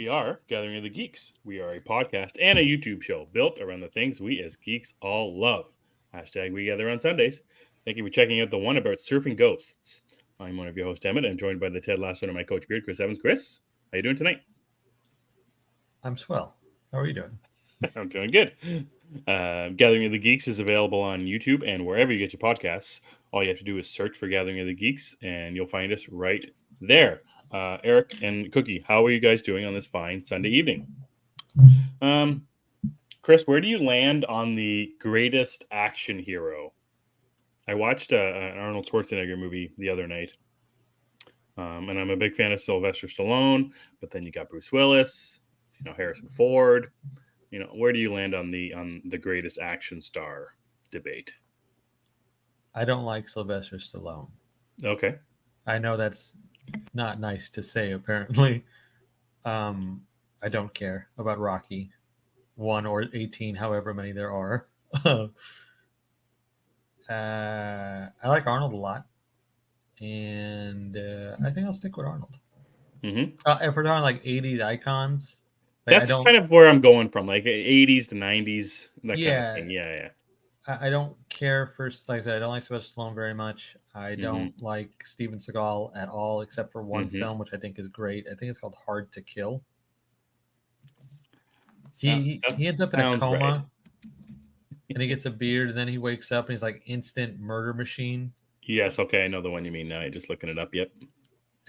We are Gathering of the Geeks. We are a podcast and a YouTube show built around the things we as geeks all love. Hashtag we gather on Sundays. Thank you for checking out the one about surfing ghosts. I'm one of your hosts, Emmet. I'm joined by the Ted Lasso and my coach beard, Chris Evans. Chris, how you doing tonight? I'm swell. How are you doing? I'm doing good. Gathering of the Geeks is available on YouTube and wherever you get your podcasts. All you have to do is search for Gathering of the Geeks and you'll find us right there. Eric and Cookie, how are you guys doing on this fine Sunday evening? Chris, where do you land on the greatest action hero? I watched an Arnold Schwarzenegger movie the other night, and I'm a big fan of Sylvester Stallone. But then you got Bruce Willis, Harrison Ford. Where do you land on the greatest action star debate? I don't like Sylvester Stallone. Okay. I know that's not nice to say, apparently. I don't care about Rocky 1 or 18, however many there are. I like Arnold a lot, and I think I'll stick with Arnold. Mm-hmm. If we're talking like 80s icons, that's kind of where I'm going from, like 80s to 90s, that kind of thing. Yeah. I don't care for, like I said, I don't like Sylvester Stallone very much. I don't like Steven Seagal at all, except for one film, which I think is great. I think it's called Hard to Kill. He ends up in a coma, right. And he gets a beard, and then he wakes up, and he's like instant murder machine. Yes, okay, I know the one you mean now. I'm just looking it up. Yep.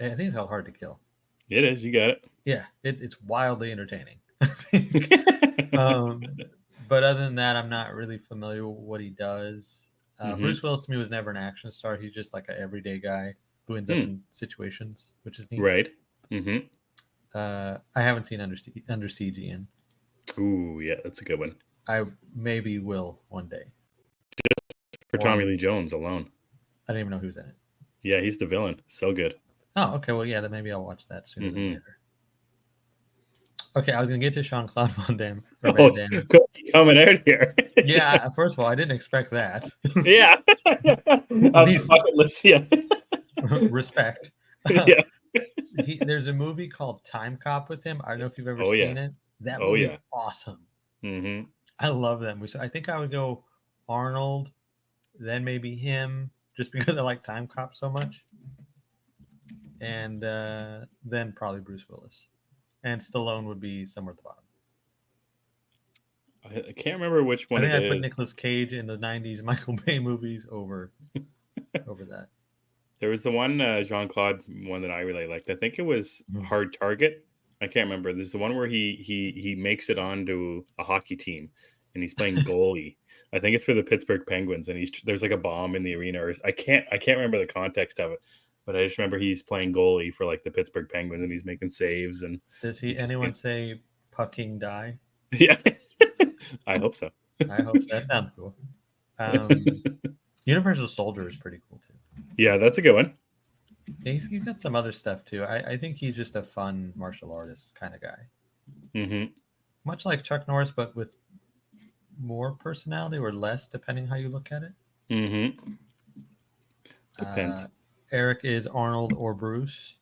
I think it's called Hard to Kill. It is. You got it. Yeah, it's wildly entertaining. But other than that, I'm not really familiar with what he does. Bruce Willis to me was never an action star. He's just like an everyday guy who ends up in situations, which is neat. Right. I haven't seen Under Siege Ian. Ooh, yeah, that's a good one. I maybe will one day. Just for Tommy Lee Jones alone. I didn't even know who was in it. Yeah, he's the villain. So good. Oh, okay. Well, yeah, then maybe I'll watch that sooner than later. Okay, I was going to get to Jean-Claude Van Damme. Coming out here. Yeah, first of all, I didn't expect that. Yeah. Bucket list, yeah. Respect. Yeah. There's a movie called Time Cop with him. I don't know if you've ever seen it. That movie is awesome. I love that movie. So I think I would go Arnold, then maybe him, just because I like Time Cop so much. And then probably Bruce Willis. And Stallone would be somewhere at the bottom. I can't remember which one I think I put Nicolas Cage in the 90s Michael Bay movies over that. There was the one Jean-Claude one that I really liked. I think it was Hard Target. I can't remember. There's the one where he makes it onto a hockey team and he's playing goalie. I think it's for the Pittsburgh Penguins, and there's like a bomb in the arena. Or I can't remember the context of it, but I just remember he's playing goalie for like the Pittsburgh Penguins and he's making saves. And does anyone say pucking die? Yeah, I hope so. I hope so. That sounds cool. Universal Soldier is pretty cool too. Yeah, that's a good one. He's got some other stuff too. I think he's just a fun martial artist kind of guy. Much like Chuck Norris, but with more personality or less, depending how you look at it. Depends. Eric is Arnold or Bruce.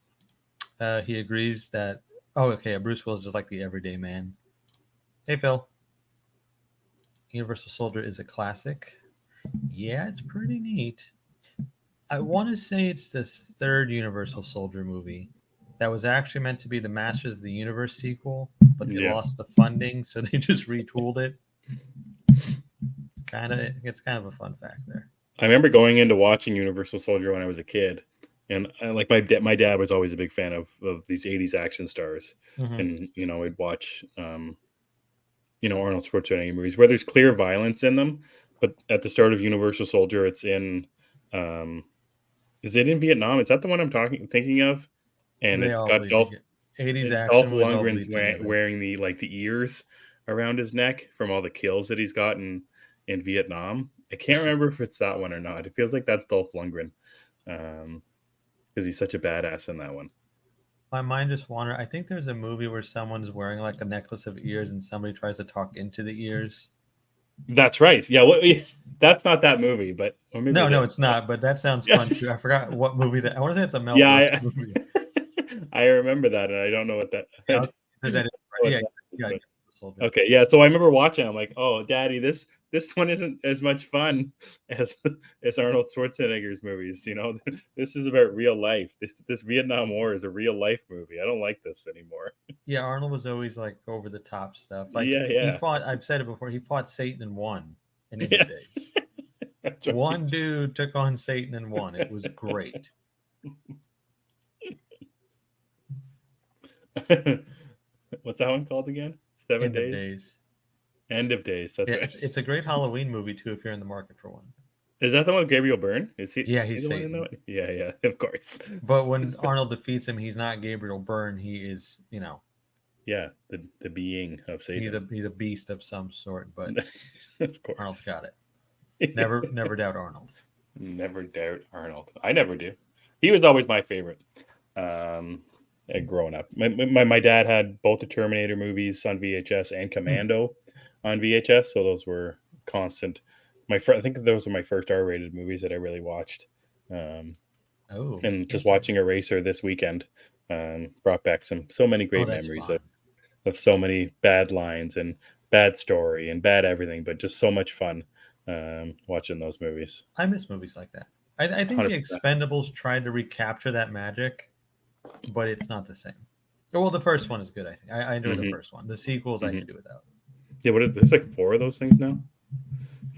He agrees that, Bruce Willis is just like the everyday man. Hey, Phil. Universal Soldier is a classic. Yeah, it's pretty neat. I want to say it's the third Universal Soldier movie that was actually meant to be the Masters of the Universe sequel, but they lost the funding, so they just retooled it. It's kind of a fun fact there. I remember going into watching Universal Soldier when I was a kid, and like my dad was always a big fan of these 80s action stars, and I'd watch Arnold Schwarzenegger movies where there's clear violence in them, but at the start of Universal Soldier, it's in is it in Vietnam? Is that the one I'm thinking of? And it's got Dolph Lundgren's wearing the ears around his neck from all the kills that he's gotten in Vietnam. I can't remember if it's that one or not. It feels like that's Dolph Lundgren because he's such a badass in that one. My mind just wandered. I think there's a movie where someone's wearing like a necklace of ears and somebody tries to talk into the ears. That's right. Yeah, that's not that movie, but no, it's not. But that sounds fun too. I forgot what movie that. I want to say it's a Mel Brooks movie. I remember that, and I don't know what that. I'll Is that it? Oh, Yeah, it's yeah. not- Soldier. Okay, yeah. So I remember watching. I'm like, oh, Daddy, this one isn't as much fun as Arnold Schwarzenegger's movies. You know, this is about real life. This Vietnam War is a real life movie. I don't like this anymore. Yeah, Arnold was always like over the top stuff. Like Yeah, he yeah, fought. I've said it before. He fought Satan and won in End yeah. of Days. That's One dude took on Satan and won. It was great. right. What's that one called again? Seven End of Days. Days. End of Days. That's Yeah, right. it's a great Halloween movie too. If you're in the market for one. Is that the one with Gabriel Byrne? Yeah, Is he he's the one in Satan. that? Yeah, yeah, of course. But when Arnold defeats him, he's not Gabriel Byrne. He is, Yeah, the being of he's Satan. a beast of some sort. But Of Arnold's course. got it. Never doubt Arnold. Never doubt Arnold. I never do. He was always my favorite. Um, growing up, my dad had both the Terminator movies on VHS and Hmm. Commando on VHS, so those were constant. I think those were my first R-rated movies that I really watched. Um, Oh, and just interesting. watching Eraser this weekend brought back so many Oh, great that's memories fun. of so many bad lines and bad story and bad everything, but just so much fun watching those movies. I miss movies like that. I think the 100%. Expendables tried to recapture that magic, but it's not the same. Well, the first one is good. I think I enjoy the Hmm. first one. The sequels I Hmm. could do without. Yeah, there's like four of those things now,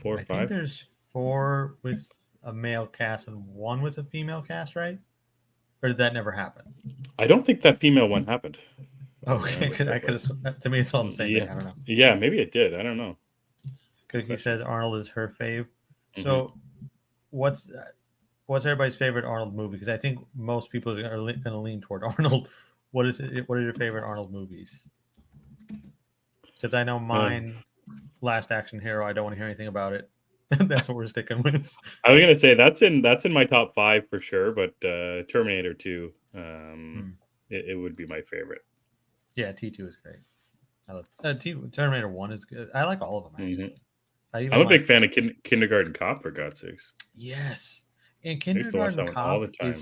four or I think five. there's four with a male cast and one with a female cast, right? Or did that never happen? I don't think that female one happened. If I Okay, remember 'cause I could correctly. have. To me, it's all the same Yeah, thing. I don't know. yeah, maybe it did. I don't know. Good Cookie question. says Arnold is her fave. Hmm. So, what's what's everybody's favorite Arnold movie? Because I think most people are going to lean toward Arnold. What is it? What are your favorite Arnold movies? Because I know Uh, mine, Last Action Hero. I don't want to hear anything about it. That's what we're sticking with. I was gonna say that's in my top five for sure, but Terminator 2, Hmm. it would be my favorite. Yeah, T2 is great. I love Terminator 1 is good. I like all of them Hmm. actually. I I'm even a big like fan of Kindergarten Cop, for God's sakes. yes. And I used to watch Kindergarten that one all Cop the time.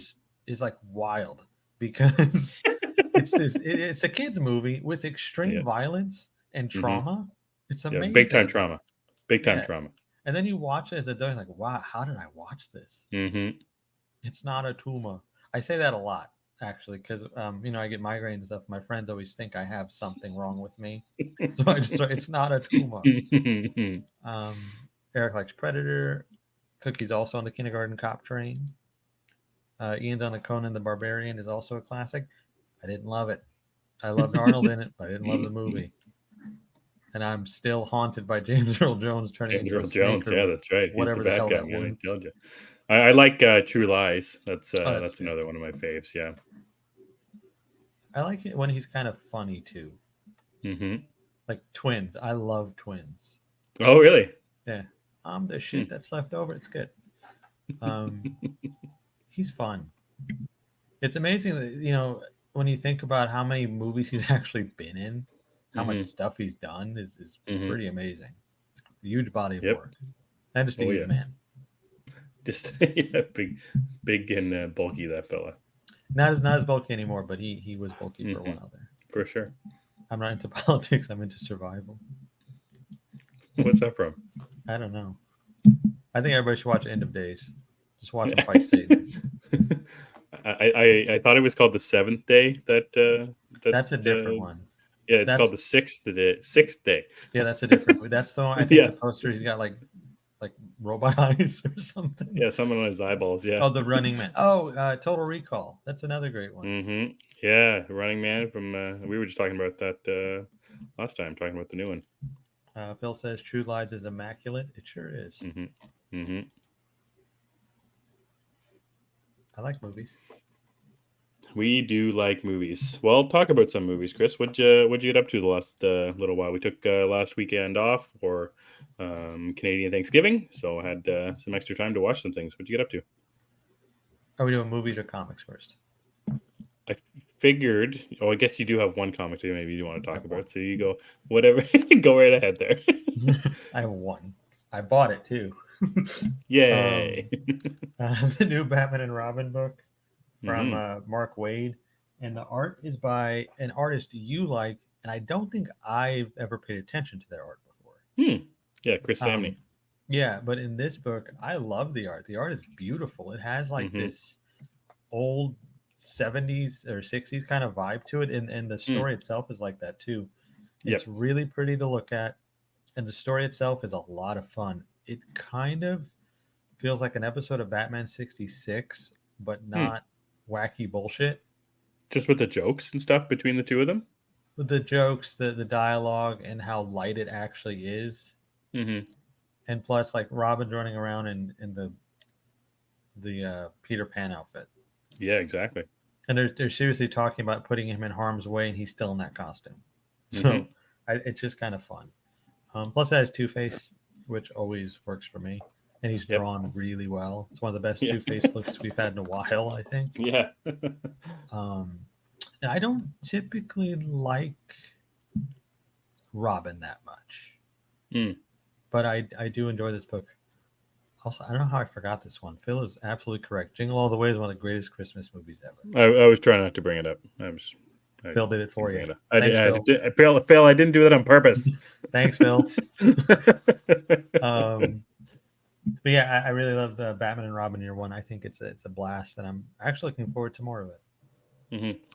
is like wild because it's a kids movie with extreme Yeah. violence and Hmm. trauma. It's Yeah. Big time amazing. trauma. Big time Yeah. trauma. And then you watch it as a adult, you're like, wow, how did I watch this? Hmm. It's not a tumor. I say that a lot actually because I get migraines and stuff. My friends always think I have something wrong with me, so I just it's not a tumor. Um, Eric likes Predator. Cookie's also on the Kindergarten Cop train. Ian's on the Conan the Barbarian is also a classic. I didn't love it. I loved Arnold in it, but I didn't love the movie. And I'm still haunted by James Earl Jones turning James into a Earl snake Jones. or Yeah, that's right. He's the whatever the bad hell guy, that man. I was. told you. I like True Lies. Oh, that's That's good. another one of my faves. Yeah. I like it when he's kind of funny too. Hmm. Like Twins. I love Twins. Oh, really? Yeah. I'm the Hmm. shit that's left over. It's good. Um, he's fun. It's amazing that when you think about how many movies he's actually been in, how much Hmm. stuff he's done is Hmm. pretty amazing. It's a huge body of Yep. work, and just a Oh, huge yes. man. Just yeah, big and bulky, that fella, Not as bulky anymore, but he was bulky for a hmm while there. for sure. I'm not into politics. I'm into survival. What's that from? I don't know. I think everybody should watch End of Days. Just watch him fight Satan. I, I thought it was called the seventh day. That's a different Uh, one. yeah, it's called That's the sixth day. Sixth day. yeah, that's a different movie. That's the one. I think Yeah, the poster he's got like robot eyes or something. yeah, someone on his eyeballs. Yeah. Oh, the Running Man. Oh, Total Recall. That's another great one. Hmm. Yeah, Running Man from. We were just talking about that last time, talking about the new one. Phil says True Lies is immaculate. It sure is. Hmm. Hmm. I like movies. We do like movies. Well, talk about some movies, Chris. What'd you get up to the last little while? We took last weekend off for Canadian Thanksgiving, so I had some extra time to watch some things. What'd you get up to? Are we doing movies or comics first? I figured. Oh, I guess you do have one comic too. Maybe you want to I talk have one. about. So you go whatever. Go right ahead there. I have one. I bought it too. Yay. um, the new Batman and Robin book from Hmm. Mark Wade, and the art is by an artist you like and I don't think I've ever paid attention to their art before. Yeah, Chris Samney. Yeah, but in this book, I love the art. The art is beautiful. It has like this old 70s or 60s kind of vibe to it, and the story itself is like that too. It's really pretty to look at, and the story itself is a lot of fun. It kind of feels like an episode of Batman 66, but not wacky bullshit. Just with the jokes and stuff between the two of them? With the jokes, the dialogue, and how light it actually is. And plus, like Robin's running around in the Peter Pan outfit. Yeah, exactly. And they're seriously talking about putting him in harm's way, and he's still in that costume. So it's just kind of fun. Plus, it has Two Face, which always works for me, and he's drawn really well. It's one of the best Two Face looks we've had in a while, I think. Yeah. And I don't typically like Robin that much, but I do enjoy this book. Also, I don't know how I forgot this one. Phil is absolutely correct. Jingle All the Way is one of the greatest Christmas movies ever. I was trying not to bring it up. Phil did it for you. Thanks, Phil, I didn't do that on purpose. Thanks, Phil. But yeah, I really love Batman and Robin Year One. I think it's a blast, and I'm actually looking forward to more of it.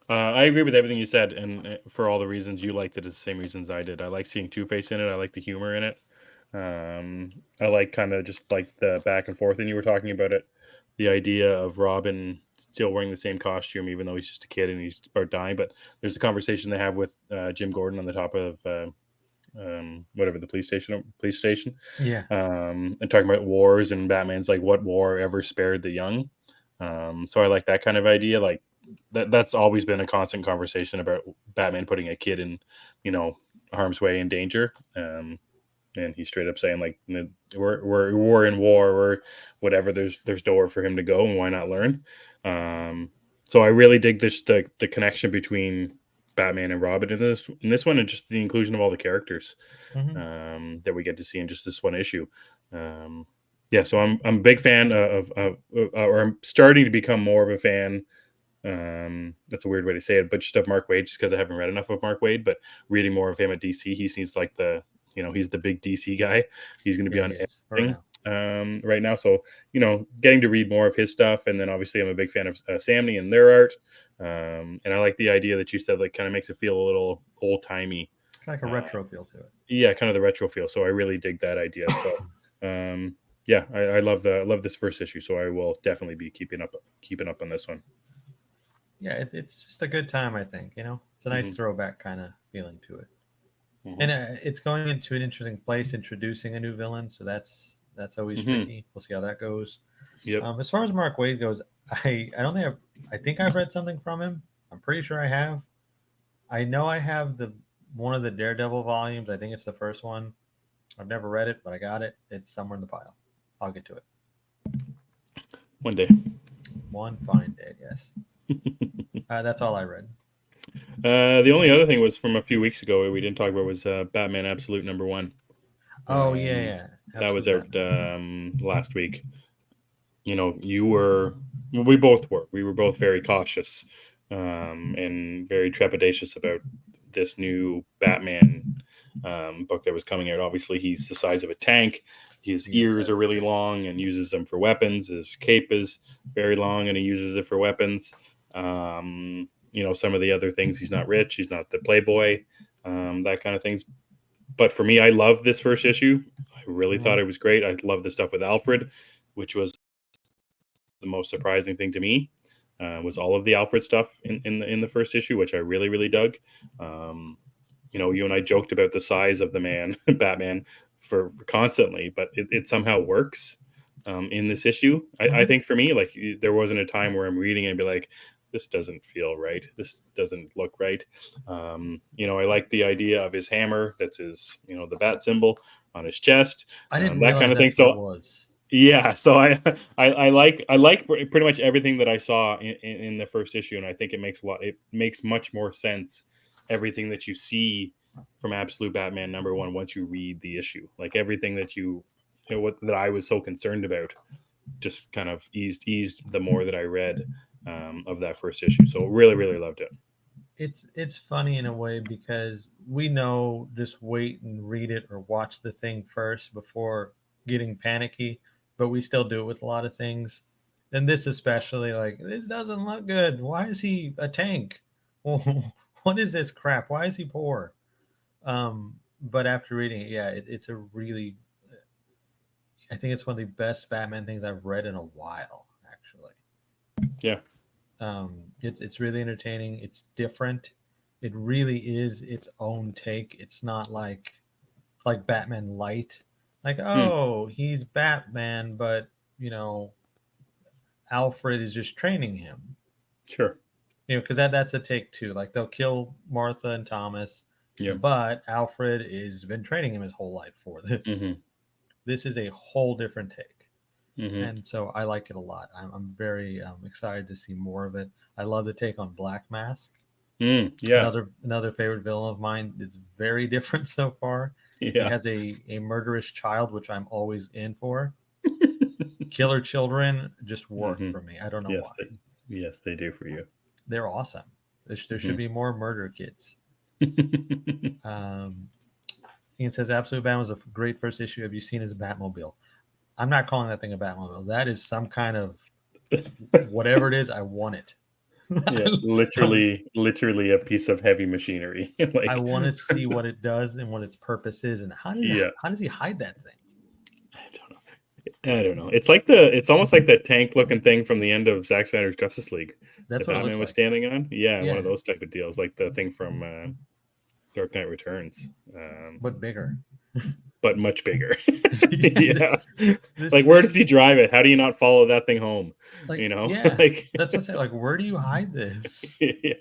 I agree with everything you said, and for all the reasons you liked it, it's the same reasons I did. I like seeing Two-Face in it. I like the humor in it. I like kind of just like the back and forth, and you were talking about it. The idea of Robin still wearing the same costume, even though he's just a kid and he's about dying. But there's a conversation they have with Jim Gordon on the top of whatever the police station. Yeah. And talking about wars, and Batman's like, what war ever spared the young? So I like that kind of idea. Like that's always been a constant conversation about Batman putting a kid in, harm's way and danger. And he's straight up saying like, we're in war, or whatever. There's nowhere for him to go, and why not learn? So I really dig the connection between Batman and Robin in this one, and just the inclusion of all the characters that we get to see in just this one issue. So I'm a big fan or I'm starting to become more of a fan. That's a weird way to say it, but just of Mark Waid, just because I haven't read enough of Mark Waid. But reading more of him at DC, he seems like he's the big DC guy. He's going to be on everything right now. So, getting to read more of his stuff. And then obviously I'm a big fan of Samney and their art. And I like the idea that you said, like, kind of makes it feel a little old timey. It's like a retro feel to it. Yeah, kind of the retro feel. So I really dig that idea. So, I love this first issue. So I will definitely be keeping up on this one. Yeah, it's just a good time, I think. It's a nice throwback kind of feeling to it. And it's going into an interesting place, introducing a new villain. So that's always tricky. We'll see how that goes. Yep. As far as Mark Waid goes, I don't think I think I've read something from him. I'm pretty sure I have. I know I have one of the Daredevil volumes. I think it's the first one. I've never read it, but I got it. It's somewhere in the pile. I'll get to it. One day. One fine day, yes. That's all I read. The only other thing was from a few weeks ago we didn't talk about was Batman Absolute #1. Oh yeah. That was out last week. We both were. We were both very cautious and very trepidatious about this new Batman book that was coming out. Obviously, he's the size of a tank. His ears are really long and uses them for weapons. His cape is very long and he uses it for weapons. Some of the other things, he's not rich. He's not the playboy, that kind of things. But for me, I love this first issue. I really thought it was great. I love the stuff with Alfred, which was the most surprising thing to me. Was all of the Alfred stuff in the first issue, which I really, really dug. You and I joked about the size of the man, Batman, for constantly, but it somehow works in this issue. I think for me, like, there wasn't a time where I'm reading and be like, this doesn't feel right. This doesn't look right. I like the idea of his hammer. That's his, the bat symbol on his chest. I didn't that kind of thing. So it was. Yeah, so I like pretty much everything that I saw in the first issue, and I think it makes much more sense, everything that you see from Absolute Batman #1 once you read the issue. Like everything that that I was so concerned about just kind of eased the more that I read of that first issue. So really, really loved it. it's funny in a way because we know just wait and read it or watch the thing first before getting panicky, but we still do it with a lot of things. And this especially, like, this doesn't look good. Why is he a tank? What is this crap? Why is he poor? But after reading it, yeah, it's a really, I think it's one of the best Batman things I've read in a while, actually. Yeah. It's really entertaining. It's different. It really is its own take. It's not like Batman Light. Like, Hmm. oh, he's Batman, but you know, Alfred is just training him. Sure. Because that's a take too. Like they'll kill Martha and Thomas, Yeah. but Alfred is been training him his whole life for this. Mm-hmm. This is a whole different take. Mm-hmm. And so I like it a lot. I'm very excited to see more of it. I love the take on Black Mask. Yeah. Another favorite villain of mine. It's very different so far. He Yeah. has a murderous child, which I'm always in for. Killer children just work Mm-hmm. for me. I don't know Yes, why. yes, they do for you. They're awesome. There should Mm-hmm. be more murder kids. Um, Ian says, Absolute Batman was a great first issue. Have you seen his Batmobile? I'm not calling that thing a Batmobile. That is some kind of whatever it is. I want it. Yeah, I, literally a piece of heavy machinery. I Like, want to see what it does and what its purpose is, and yeah, how does he hide that thing? I don't know. I don't know. It's almost like that tank looking thing from the end of Zack Snyder's Justice League That's that what it Batman looks was like. standing on. Yeah, one Yeah, of those type of deals, like the thing from Dark Knight Returns, but bigger. but much bigger. Yeah, Yeah, this like where thing, does he drive it? How do you not follow that thing home? like, You know, yeah, like that's what I say. Like, where do you hide this? yeah.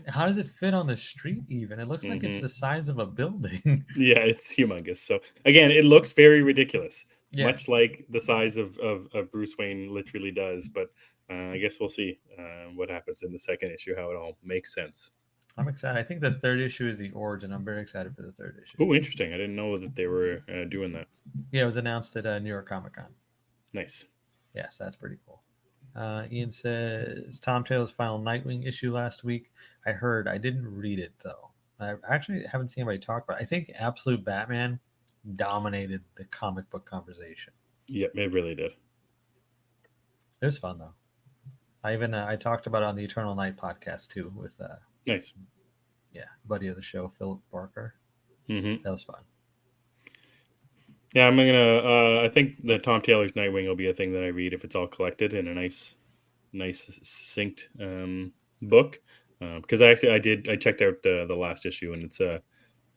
How does it fit on the street? Even it looks like it's Hmm. the size of a building. Yeah, it's humongous. So again, it looks very ridiculous, Yeah, much like the size of Bruce Wayne literally does. But I guess we'll see what happens in the second issue, how it all makes sense. I'm excited. I think the third issue is the origin. I'm very excited for the third issue. Oh, interesting. I didn't know that they were doing that. Yeah, it was announced at New York Comic Con. Nice. Yeah, so that's pretty cool. Ian says Tom Taylor's final Nightwing issue last week. I heard. I didn't read it though. I actually haven't seen anybody talk about it. I think Absolute Batman dominated the comic book conversation. Yep, it really did. It was fun though. I talked about it on the Eternal Night podcast too with Nice. yeah, buddy of the show, Philip Barker. Hmm. That was fun. Yeah, I'm gonna. I think the Tom Taylor's Nightwing will be a thing that I read if it's all collected in a nice, succinct book. Because I checked out the last issue, and it's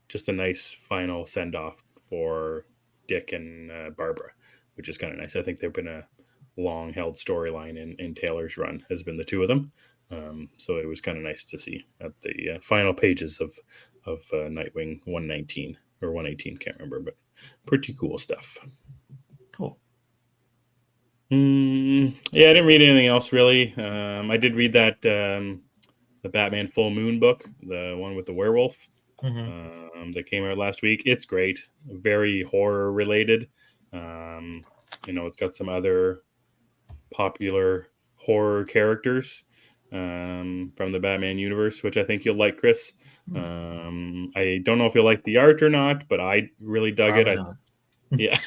just a nice final send off for Dick and Barbara, which is kind of nice. I think they've been a long held storyline in Taylor's run, has been the two of them. So it was kind of nice to see at the final pages of Nightwing 119 or 118, can't remember, but pretty cool stuff. Cool. Yeah, I didn't read anything else really. I did read that the Batman Full Moon book, the one with the werewolf Mm-hmm. that came out last week. It's great, very horror related. Um, it's got some other popular horror characters from the Batman universe, which I think you'll like, Chris. I don't know if you'll like the art or not, but I really dug it. Probably not. Yeah,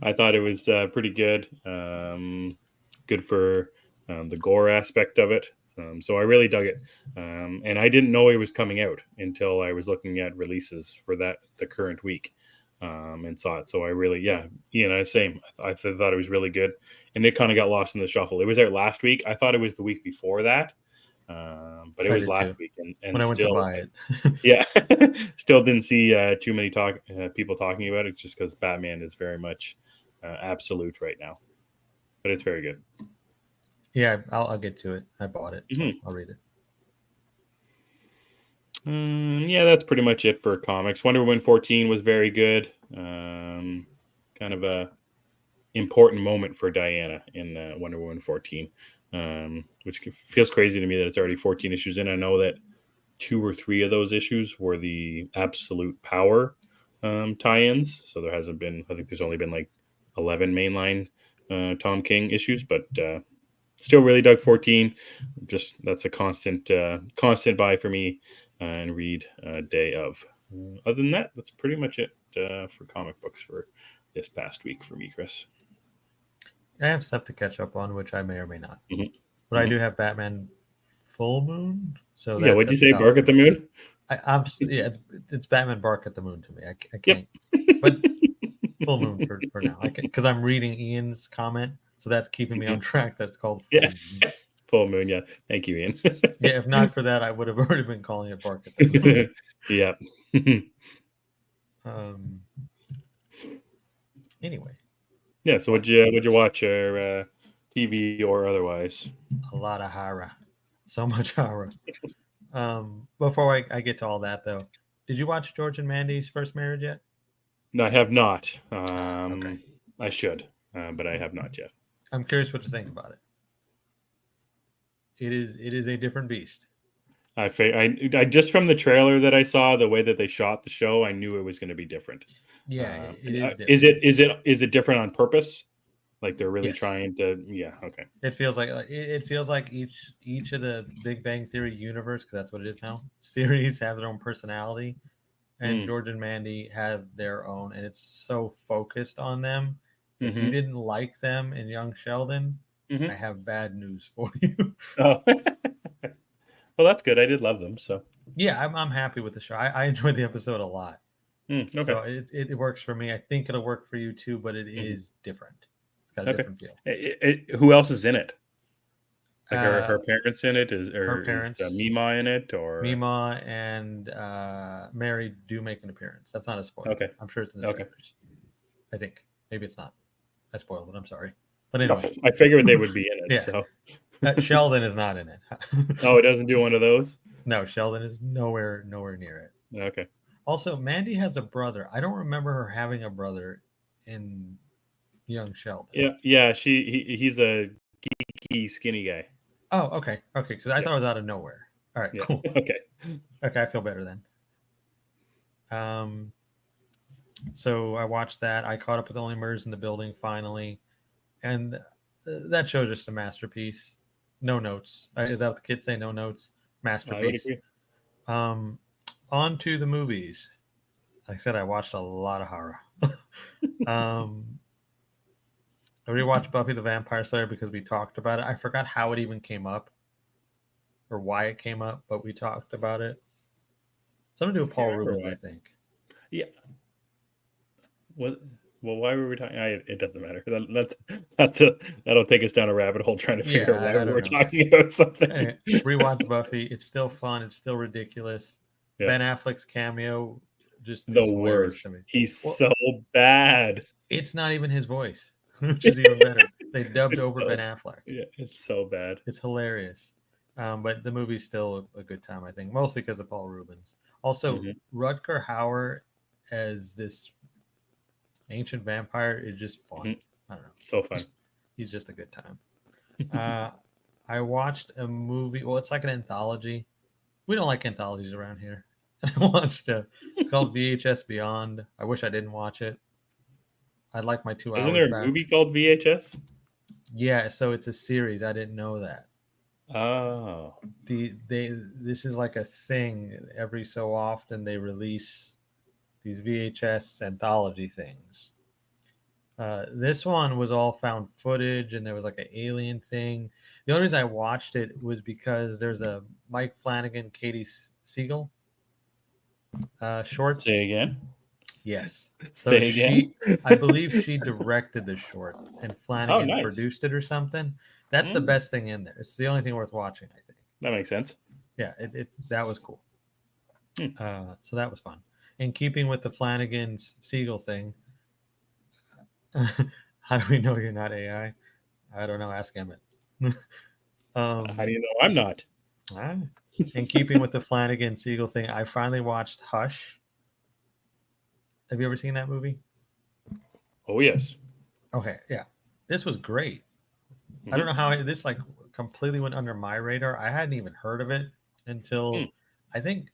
I thought it was pretty good. Good for the gore aspect of it. So I really dug it, and I didn't know it was coming out until I was looking at releases for the current week, and saw it. So I really, yeah, same. I thought it was really good, and it kind of got lost in the shuffle. It was out last week. I thought it was the week before that, but it I was did last too. week, When and I went to still, buy it. yeah, still didn't see too many people talking about it. Just because Batman is very much absolute right now, but it's very good. Yeah, I'll get to it. I bought it, so Mm-hmm. I'll read it. Yeah, that's pretty much it for comics. Wonder Woman 14 was very good. Kind of a important moment for Diana in Wonder Woman 14, which feels crazy to me that it's already 14 issues in. I know that 2 or 3 of those issues were the Absolute Power tie-ins, so there hasn't been. I think there's only been like 11 mainline Tom King issues, but still really dug 14. Just that's a constant buy for me, and read day of. Other than that, that's pretty much it for comic books for this past week for me, Chris. I have stuff to catch up on, which I may or may not. Mm-hmm. But I do have Batman Full Moon, so Yeah, that's what'd you say? tough. Bark at the Moon? It's Batman Bark at the Moon to me. I Yep. can't, but Full Moon for now. Because I'm reading Ian's comment, so that's keeping me on track. That it's called Full Yeah. Moon. Full Moon. Yeah. Thank you, Ian. Yeah, if not for that, I would have already been calling it Bark at the Moon. Yeah. um. Anyway, Yeah. So would you watch or TV or otherwise? a lot of horror, so much horror. Before I get to all that though, did you watch George and Mandy's First Marriage yet? No, I have not. Okay. I should, but I have not yet. I'm curious what you think about it. It is a different beast. I just from the trailer that I saw, the way that they shot the show, I knew it was going to be different. Yeah, it is different. Is it different on purpose? Like they're really Yes. trying to? Yeah. Okay. It feels like each of the Big Bang Theory universe, because that's what it is now, series have their own personality, and George and Mandy have their own, and it's so focused on them. If you didn't like them in Young Sheldon, I have bad news for you. Oh. Well, that's good. I did love them. So yeah, I'm happy with the show. I enjoyed the episode a lot. okay. So it works for me. I think it'll work for you too, but it is different. It's got a different feel. Who else is in it? Like her Uh, parents in it? Is her parents, Mima in it? Or Mima and Mary do make an appearance. That's not a spoiler. Okay. I'm sure it's in the Okay. trailers. I think maybe it's not. I spoiled it. I'm sorry. But No, anyway, I figured they would be in it. Yeah. So Sheldon is not in it. oh, it doesn't do one of those. No, Sheldon is nowhere near it. Okay. Also, Mandy has a brother. I don't remember her having a brother in Young Sheldon. Yeah. He's a geeky, skinny guy. Oh, okay. Because I Yeah. thought it was out of nowhere. All right, Yeah. cool. Okay. Okay, I feel better then. So I watched that. I caught up with Only Murders in the Building finally, and that show's just a masterpiece. No notes. Is that what the kids say? No notes. Masterpiece. I would agree. On to the movies. Like I said, I watched a lot of horror. I rewatched Buffy the Vampire Slayer because we talked about it. I forgot how it even came up or why it came up, but we talked about it. Something to do with Paul Rubens, I think. Yeah. What? Well, why were we talking? It doesn't matter. That'll take us down a rabbit hole trying to figure out why we were talking about something. Anyway, rewatch Buffy. It's still fun. It's still ridiculous. Yeah. Ben Affleck's cameo just the worst. To me. He's so bad. It's not even his voice, which is even better. They dubbed over Ben Affleck. Yeah, it's so bad. It's hilarious. But the movie's still a good time, I think, mostly because of Paul Rubens. Also, Rutger Hauer as this ancient vampire is just fun. I don't know. So fun. He's just a good time. I watched a movie. Well, it's like an anthology. We don't like anthologies around here. I watched it's called VHS Beyond. I wish I didn't watch it. I'd like my 2 hours Isn't there a movie called VHS? Yeah, so it's a series. I didn't know that. Oh. This is like a thing. Every so often they release these VHS anthology things. This one was all found footage, and there was like an alien thing. The only reason I watched it was because there's a Mike Flanagan, Katie Siegel short. Say again. Yes. So Say again. I believe she directed the short, and Flanagan produced it or something. That's the best thing in there. It's the only thing worth watching, I think. That makes sense. Yeah, that was cool. So that was fun. In keeping with the Flanagan Siegel thing, how do we know you're not AI? I don't know. Ask Emmet. How do you know I'm not? In keeping with the Flanagan Siegel thing, I finally watched Hush. Have you ever seen that movie? Oh, yes. Okay, yeah. This was great. I don't know how this like completely went under my radar. I hadn't even heard of it until I think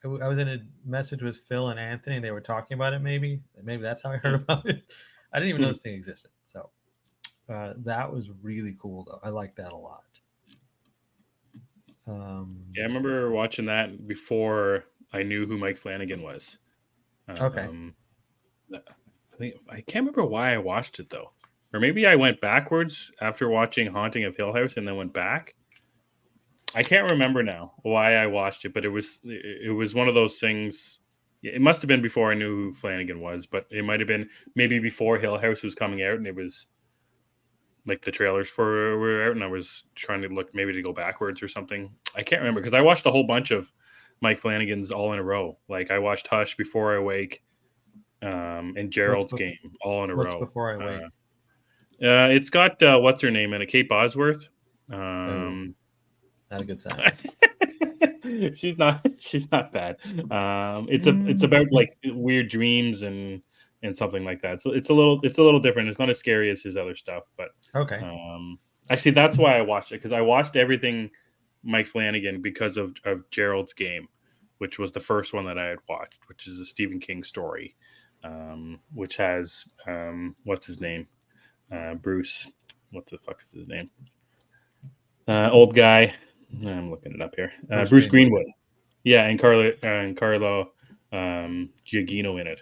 I was in a message with Phil and Anthony, and they were talking about it. Maybe that's how I heard about it. I didn't even know this thing existed. So That was really cool, though. I like that a lot. Yeah, I remember watching that before I knew who Mike Flanagan was. Okay. I can't remember why I watched it though, or maybe I went backwards after watching Haunting of Hill House and then went back. I can't remember now why I watched it, but it was one of those things. It must have been before I knew who Flanagan was, but it might have been maybe before Hill House was coming out, and it was like the trailers for were out, and I was trying to look maybe to go backwards or something. I can't remember because I watched a whole bunch of Mike Flanagan's all in a row. Like I watched Hush, Before I Wake, and Gerald's Game all in a What's row. Before I Wake? It's got what's her name in it, Kate Bosworth. Not a good sign. She's not bad. It's about like weird dreams and something like that. So it's a little different. It's not as scary as his other stuff, but Okay. actually that's why I watched it, because I watched everything Mike Flanagan because of Gerald's Game, which was the first one that I had watched, which is a Stephen King story, which has what's his name, Bruce. What the fuck is his name? Old guy. I'm looking it up here. Bruce Greenwood. Yeah, and Carlo Giugino in it.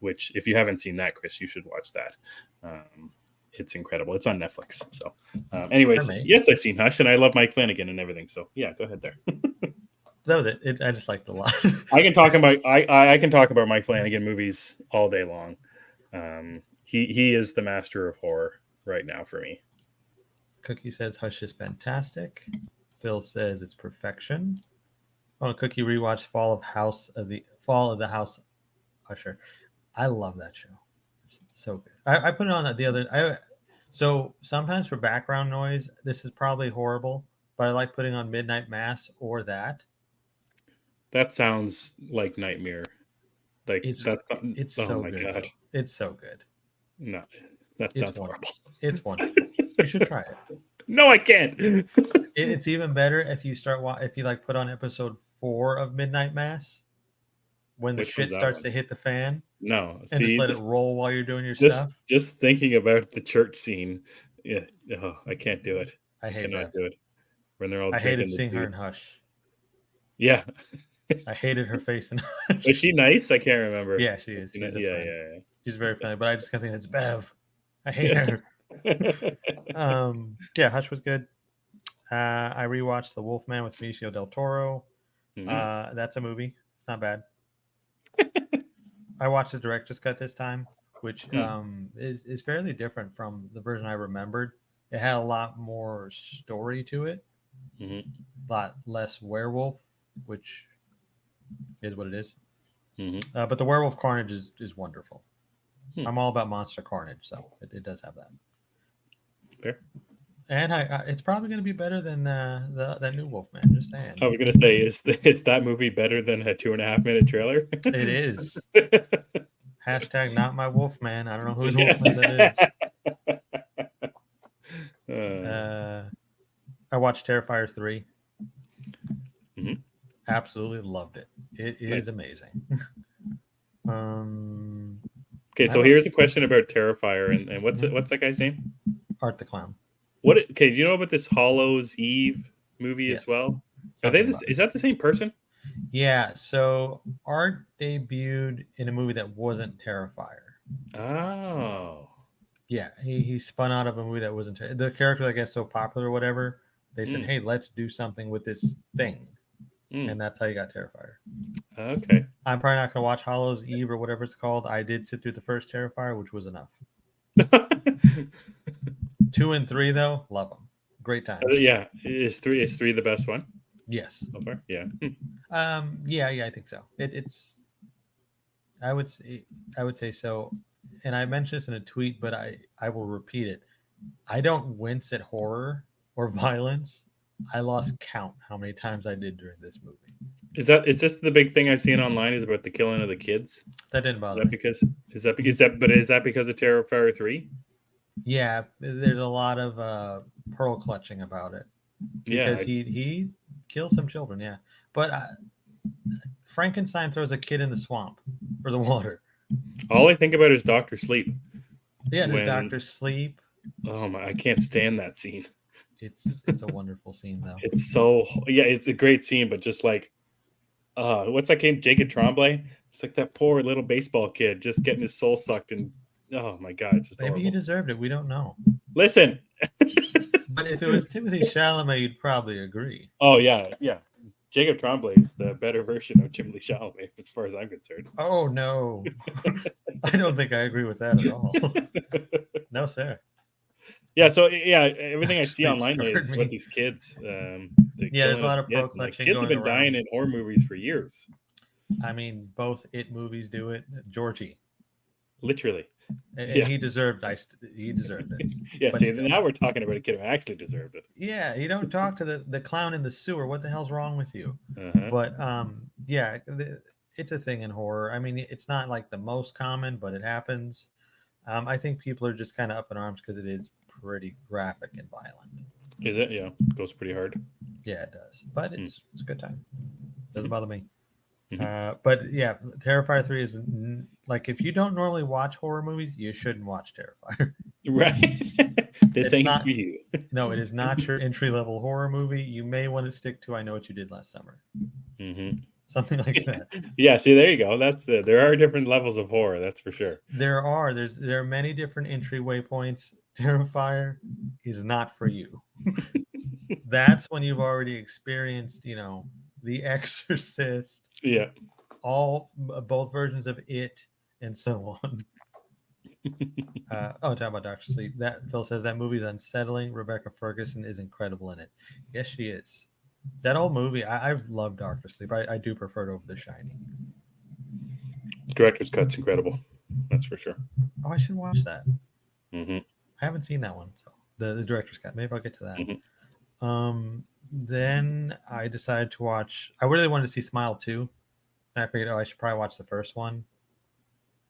Which, if you haven't seen that, Chris, you should watch that. It's incredible. It's on Netflix. So, anyways, yes, I've seen Hush, and I love Mike Flanagan and everything. So, yeah, go ahead there. That was it. I just liked it a lot. I can talk about Mike Flanagan movies all day long. He is the master of horror right now for me. Cookie says Hush is fantastic. Phil says it's perfection. Oh, Cookie rewatched Fall of the House Usher. I love that show. It's so good. I put it on the other. So sometimes for background noise, this is probably horrible, but I like putting on Midnight Mass or that. That sounds like nightmare. Like it's oh so my good. God. Though. It's so good. No, that sounds horrible. It's wonderful. You should try it. No, I can't. It's even better if you like put on episode 4 of Midnight Mass when the shit starts to hit the fan. No, and just let it roll while you're doing your stuff. Just thinking about the church scene, yeah, I can't do it. I cannot do it when they're all. I hated seeing her in Hush. Yeah, I hated her face in Hush. Is she nice? I can't remember. Yeah, she is. She's yeah. She's very funny, but I just think it's Bev. I hate her. Yeah, Hush was good. I rewatched The Wolfman with Benicio del Toro. Mm-hmm. That's a movie. It's not bad. I watched the director's cut this time, which is fairly different from the version I remembered. It had a lot more story to it, a lot less werewolf, which is what it is. But the werewolf carnage is wonderful. I'm all about monster carnage, so it does have that. Fair. And it's probably going to be better than that new Wolfman. Just saying. I was going to say, is that movie better than a 2.5-minute trailer? It is. Hashtag not my Wolfman. I don't know whose Wolfman that is. I watched Terrifier 3. Absolutely loved it. It is amazing. Okay, so here's a question about Terrifier, and what's that guy's name? Art the Clown. Okay, do you know about this Hallows Eve movie as well? Is that the same person? Yeah, so Art debuted in a movie that wasn't Terrifier. Oh. Yeah, he spun out of a movie that wasn't the character that gets so popular or whatever. They said, hey, let's do something with this thing. And that's how you got Terrifier. Okay. I'm probably not going to watch Hallows Eve or whatever it's called. I did sit through the first Terrifier, which was enough. 2 and 3 though, love them. Great times. Yeah, is 3 the best one? Yes. So far, yeah. Yeah, I think so. It's. I would say so, and I mentioned this in a tweet, but I will repeat it. I don't wince at horror or violence. I lost count how many times I did during this movie. Is this the big thing I've seen online? Is about the killing of the kids? That didn't bother me. Is that because of Terrifier 3? Yeah, there's a lot of pearl clutching about it because he kills some children. Yeah, but Frankenstein throws a kid in the swamp or the water. All I think about is Dr. Sleep. Yeah, there's Dr. Sleep. Oh my! I can't stand that scene. It's a wonderful scene though. It's so yeah, it's a great scene, but just like what's that game? Jacob Tremblay. It's like that poor little baseball kid just getting his soul sucked, and oh my god, it's just Maybe he horrible. deserved it. We don't know. Listen. But if it was Timothy Chalamet, you'd probably agree. Oh yeah, yeah. Jacob Tremblay is the better version of Chimney Chalamet, as far as I'm concerned. Oh no, I don't think I agree with that at all. No, sir. Yeah, so yeah, everything I see Actually, online lately scared is about me. these kids, the Yeah, there's a killing of lot the of kids. pro And, like clutching kids have going been dying around. in horror movies for years, I mean, both It movies do it. Georgie, literally. and Yeah, he deserved. He deserved it. yeah. But See, still, now we're talking about a kid who actually deserved it. yeah, you don't talk to the clown in the sewer. What the hell's wrong with you? Uh-huh. But yeah, it's a thing in horror. I mean, it's not like the most common, but it happens. I think people are just kind of up in arms because it is pretty graphic and violent. Is it? Yeah, goes pretty hard. Yeah, it does. But Mm-hmm. it's a good time. Doesn't Mm-hmm. bother me. But yeah, Terrifier 3 is like if you don't normally watch horror movies, you shouldn't watch Terrifier. Right. This It's ain't not. for you. No, it is not your entry level horror movie. You may want to stick to I Know What You Did Last Summer, Mm-hmm. something like that. Yeah. See, there you go. That's there are different levels of horror. That's for sure. There are many different entryway points. Terrifier is not for you. That's when you've already experienced, The Exorcist, Yeah. all both versions of it, and so on. Talking about Doctor Sleep. That Phil says that movie is unsettling. Rebecca Ferguson is incredible in it. Yes, she is. That old movie, I've loved Doctor Sleep. I do prefer it over The Shining. The director's cut's incredible. That's for sure. Oh, I should watch that. Mm-hmm. I haven't seen that one. So the director's cut. Maybe I'll get to that. Mm-hmm. Then I decided to watch. I really wanted to see Smile 2, and I figured, I should probably watch the first one.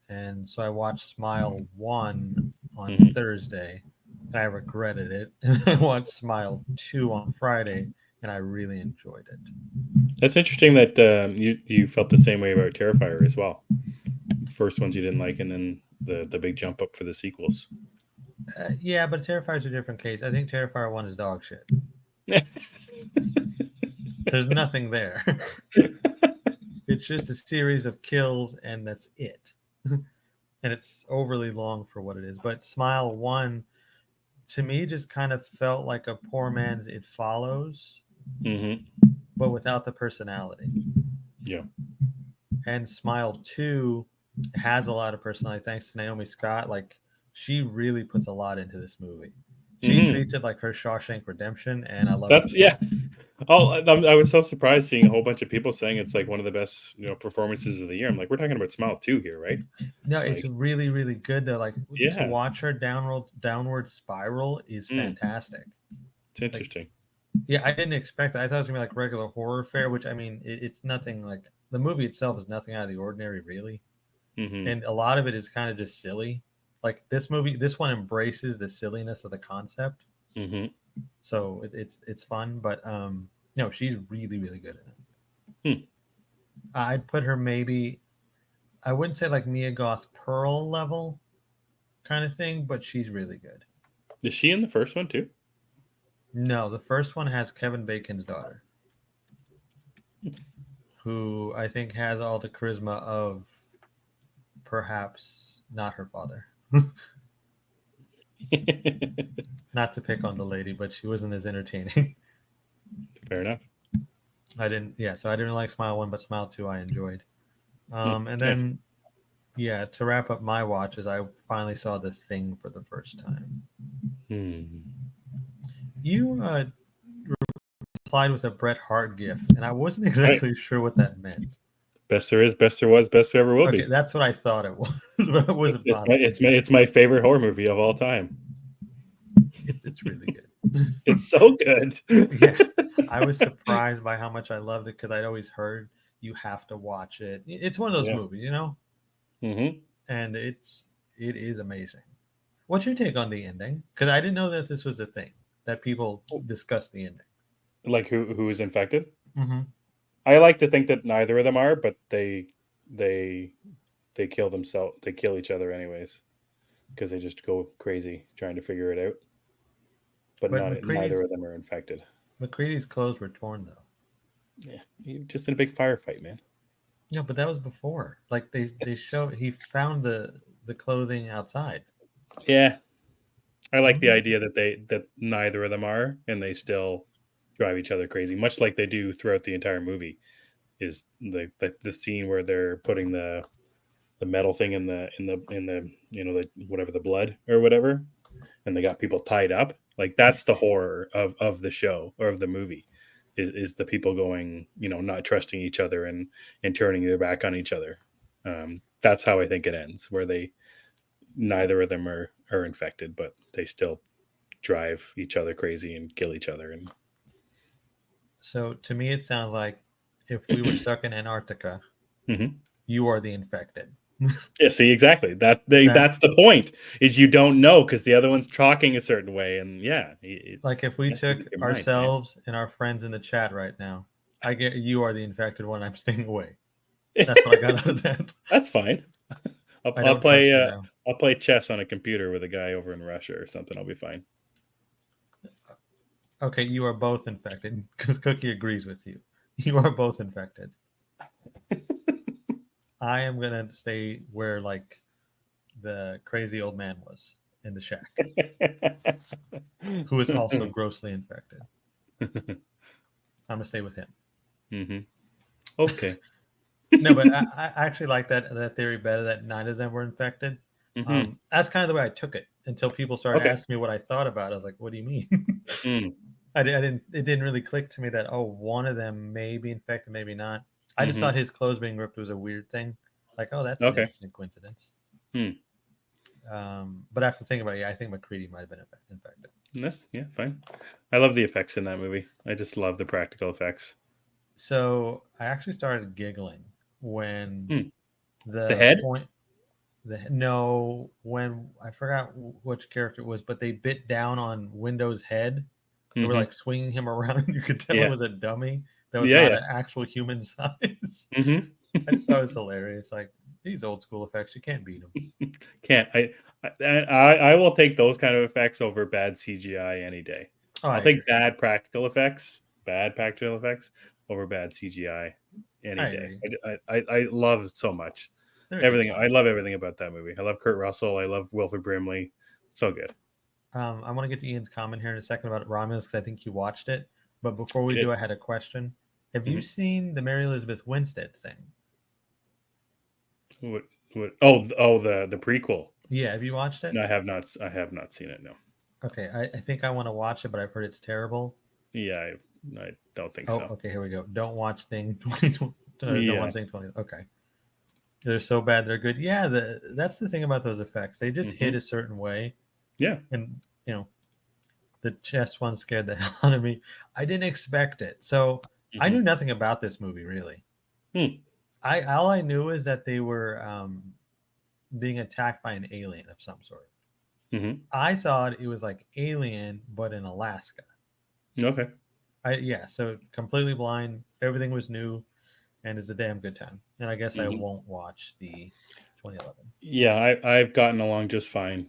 And so I watched Smile 1 on Thursday, and I regretted it. And I watched Smile 2 on Friday, and I really enjoyed it. That's interesting that you felt the same way about Terrifier as well. First ones you didn't like, and then the big jump up for the sequels. Yeah, but Terrifier's a different case. I think Terrifier 1 is dog shit. There's nothing there. It's just a series of kills, and that's it. And it's overly long for what it is. But Smile 1, to me, just kind of felt like a poor man's It Follows, but without the personality. Yeah. And Smile 2 has a lot of personality thanks to Naomi Scott. Like, she really puts a lot into this movie. She treats it like her Shawshank Redemption, and I love it. Yeah. Oh, I was so surprised seeing a whole bunch of people saying it's like one of the best, performances of the year. I'm like, we're talking about Smile 2 here, right? No, it's really, really good though. Like to Yeah. watch her downward spiral is fantastic. It's interesting. Yeah, I didn't expect that. I thought it was gonna be like regular horror fare, which I mean, it's nothing like the movie itself is nothing out of the ordinary, really. And a lot of it is kind of just silly. Like this one embraces the silliness of the concept. So it's fun, but she's really, really good in it. I'd put her maybe, I wouldn't say like Mia Goth Pearl level kind of thing, but she's really good. Is she in the first one too? No, the first one has Kevin Bacon's daughter, who I think has all the charisma of perhaps not her father. Not to pick on the lady, but she wasn't as entertaining. Fair enough. So I didn't like Smile 1, but Smile 2 I enjoyed. And then, to wrap up my watches, I finally saw The Thing for the first time. You replied with a Bret Hart gift, and I wasn't exactly sure what that meant. Best there is, best there was, best there ever will be. That's what I thought it was, but it wasn't. It's my favorite horror movie of all time. It's really good. It's so good. Yeah, I was surprised by how much I loved it because I'd always heard you have to watch it. It's one of those movies, and it is amazing. What's your take on the ending? Because I didn't know that this was a thing that people discuss the ending. Like who is infected? I like to think that neither of them are, but they kill themselves. They kill each other anyways. because they just go crazy trying to figure it out. But But neither of them are infected. McCready's clothes were torn though. Yeah, you're just in a big firefight, man. No, but that was before. Like they show he found the clothing outside. Yeah, I like the Mhm. idea that neither of them are, and they still drive each other crazy, much like they do throughout the entire movie. Is the scene where they're putting the metal thing in the the whatever, the blood or whatever, and they got people tied up. Like that's the horror of the show or of the movie, is the people going, not trusting each other and turning their back on each other. That's how I think it ends, where they neither of them are infected, but they still drive each other crazy and kill each other. And So to me, it sounds like if we were stuck in Antarctica, Mhm. you are the infected. Yeah, see, exactly. That That's the point. Is you don't know because the other one's talking a certain way, and yeah, it like if we messes took with your mind, man. ourselves and our friends in the chat right now, I get you are the infected one. I'm staying away. That's what I got out of that. That's fine. I'll, I I'll don't play. trust you now. I'll play chess on a computer with a guy over in Russia or something. I'll be fine. Okay, you are both infected because Cookie agrees with you. You are both infected. I am gonna stay where like the crazy old man was in the shack, who is also grossly infected. I'm gonna stay with him. hmm Okay. No, but I actually like that theory better that nine of them were infected. hmm That's kind of the way I took it until people started Okay. asking me what I thought about it. I was like, "What do you mean?" Mm. I didn't. It didn't really click to me that one of them may be infected, maybe not. I just thought hmm his clothes being ripped was a weird thing. Like, oh, that's an Okay. interesting coincidence. Hmm. But after thinking about it, yeah, I think McCready might have been infected. Yeah, fine. I love the effects in that movie. I just love the practical effects. So I actually started giggling when Hmm. The the head. point no, when I forgot which character it was, but they bit down on Window's head. They were like hmm swinging him around. You could tell it Yeah. was a dummy that was Yeah. not Yeah. an actual human size. hmm I just thought it was hilarious. Like these old school effects, you can't beat them. Can't I will take those kind of effects over bad CGI any day. Oh, I I'll take agree. bad practical effects over bad CGI any I day. agree. I love it so much. They're a good Everything. I time. love everything about that movie. I love Kurt Russell. I love Wilford Brimley. So good. I want to get to Ian's comment here in a second about Romulus because I think you watched it. But before I we did. do, I had a question. Have you Mhm. seen the Mary Elizabeth Winstead thing? What? Oh, the prequel. Yeah, have you watched it? No, I have not. I have not seen it. No. Okay, I think I want to watch it, but I've heard it's terrible. Yeah, I don't think Oh, so. okay, here we go. Don't watch thing 20. Don't Yeah. watch thing 20. Okay, they're so bad they're good. Yeah, that's the thing about those effects. They just hit hmm a certain way, Yeah. and the chest one scared the hell out of me. I didn't expect it, so I knew hmm nothing about this movie really. Hmm. I all I knew is that they were being attacked by an alien of some sort. hmm I thought it was like Alien, but in Alaska. Okay. Yeah, so completely blind. Everything was new, and it's a damn good time. And I guess I hmm won't watch the 2011. Yeah, I've gotten along just fine.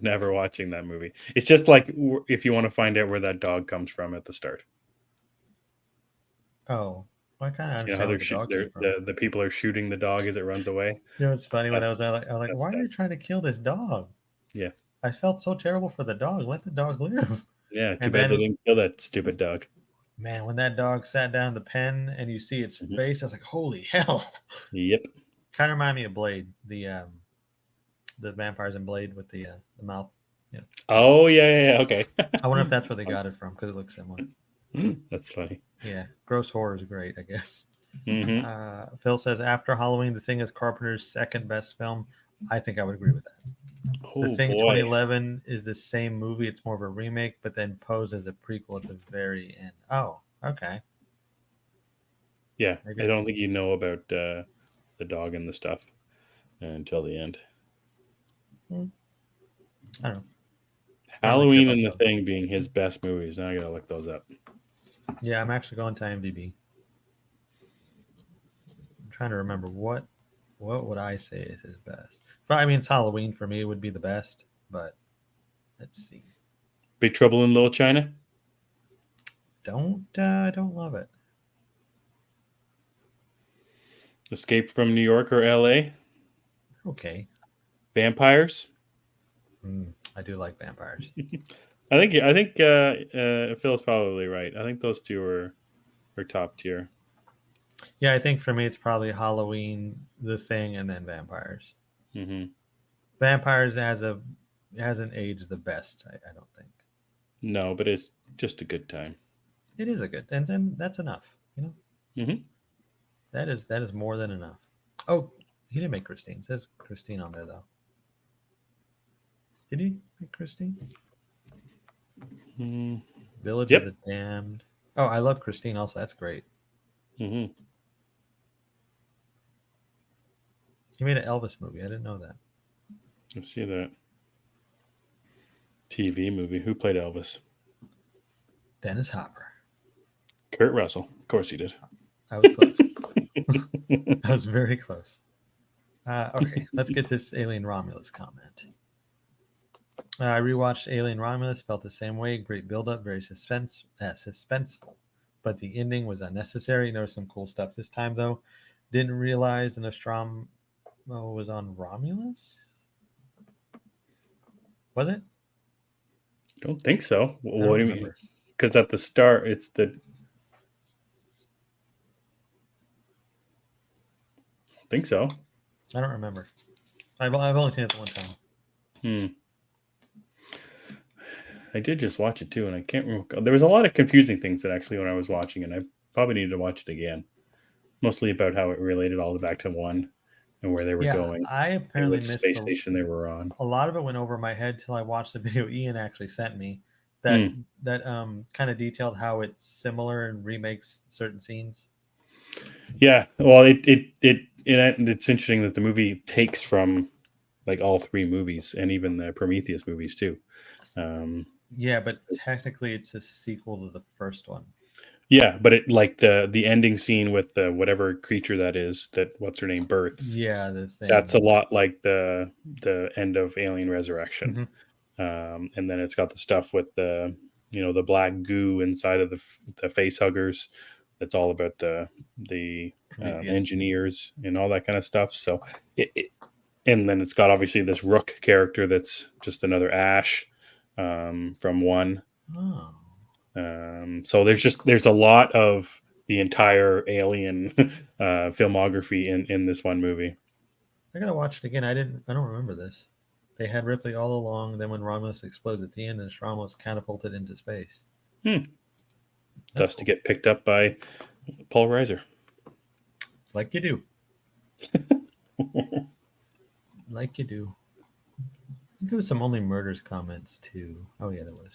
Never watching that movie. It's just like if you want to find out where that dog comes from at the start. Oh, well, I kind of You know how understand where the dog came from. the people are shooting the dog as it runs away. It's funny when That's I was like, that's why are that. you trying to kill this dog? Yeah. I felt so terrible for the dog. Let the dog live. Yeah. Too And bad they then, didn't kill that stupid dog. man, when that dog sat down in the pen and you see its Mhm. face, I was like, holy hell. Yep. Kind of remind me of Blade, the vampires in Blade with the mouth. Yeah, Oh yeah. Okay. I wonder if that's where they got it from because it looks similar. That's funny. Yeah, gross horror is great, I guess. hmm Phil says after Halloween, The Thing is Carpenter's second best film. I think I would agree with that. The Oh Thing boy. 2011 is the same movie. It's more of a remake, but then posed as a prequel at the very end. Oh, okay. Yeah. I Maybe don't think you know about the dog and the stuff until the end. I don't know. I don't really care Halloween about and the dogs. Thing being his best movies. Now I gotta look those up. Yeah, I'm actually going to IMDb. I'm trying to remember what. What would I say is his best? I mean, it's Halloween for me would be the best, but let's see. Big Trouble in Little China. Don't love it. Escape from New York or L.A. Okay. Vampires. I do like vampires. I think Phil's probably right. I think those two are top tier. Yeah, I think for me it's probably Halloween, The Thing, and then vampires. Mm-hmm. Vampires hasn't aged the best. I don't think No, but it's just a good time. it is a good, and then that's enough. You know, Mm-hmm. that is more than enough. Oh, he didn't make Christine. It says Christine on there though. Did he make Christine? Mm-hmm. Village of Yep. the Damned. Oh, I love Christine also. That's great. Mm-hmm. He made an Elvis movie. I didn't know that. Let's see that TV movie. Who played Elvis? Dennis Hopper. Kurt Russell. Of course he did. I was close. I was very close. Okay, let's get this Alien Romulus comment. I rewatched Alien Romulus, felt the same way. Great build-up, very suspenseful, but the ending was unnecessary. Noticed some cool stuff this time though. Didn't realize Nostromo was on Romulus. Was it? Don't think so. I What don't do you mean? remember. Because at the start, it's the. I think so. I don't remember. I've only seen it one time. I did just watch it too, and I can't remember. There was a lot of confusing things that actually when I was watching it, I probably needed to watch it again. Mostly about how it related all back to one and where they were going I and apparently which missed space station they were on. a lot of it went over my head till I watched the video Ian actually sent me. Hmm. That kind of detailed how it's similar and remakes certain scenes. Yeah, well, it's interesting that the movie takes from like all three movies and even the Prometheus movies too. Yeah, but technically it's a sequel to the first one. Yeah, but it like the ending scene with the whatever creature that is that what's her name births. Yeah, the thing. That's a lot like the end of Alien Resurrection. Mm-hmm. And then it's got the stuff with the the black goo inside of the face huggers. That's all about the engineers and all that kind of stuff. So and then it's got obviously this Rook character that's just another Ash from one. Oh. So there's a lot of the entire Alien filmography in this one movie. I gotta watch it again. I don't remember this. They had Ripley all along. Then when Romulus explodes at the end, and Romulus catapulted into space. Thus cool. To get picked up by Paul Reiser. Like you do. Like you do. There was some Only Murders comments too. Oh yeah, there was.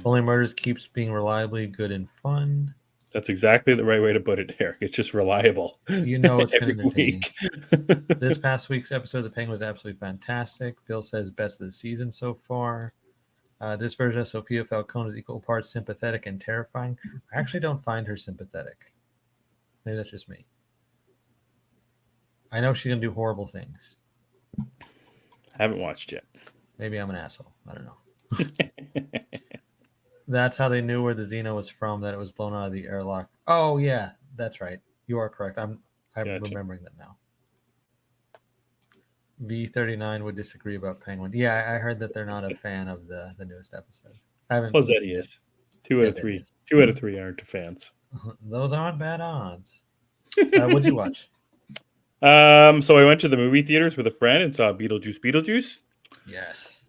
Only Murders keeps being reliably good and fun. That's exactly the right way to put it, Eric. It's just reliable. You know it's been entertaining. This past week's episode of The Penguin was absolutely fantastic. Bill says best of the season so far. This version of Sophia Falcone is equal parts sympathetic and terrifying. I actually don't find her sympathetic. Maybe that's just me. I know she's going to do horrible things. Haven't watched yet. Maybe I'm an asshole. I don't know. That's how they knew where the Xeno was from, that it was blown out of the airlock. Oh, yeah, that's right. You are correct. I'm gotcha. Remembering that now. V39 would disagree about Penguin. Yeah, I heard that they're not a fan of the newest episode. I haven't. Well, that he is. 2 out of 3. 2 out of 3 aren't fans. Those aren't bad odds. What'd you watch? So I went to the movie theaters with a friend and saw Beetlejuice. Yes.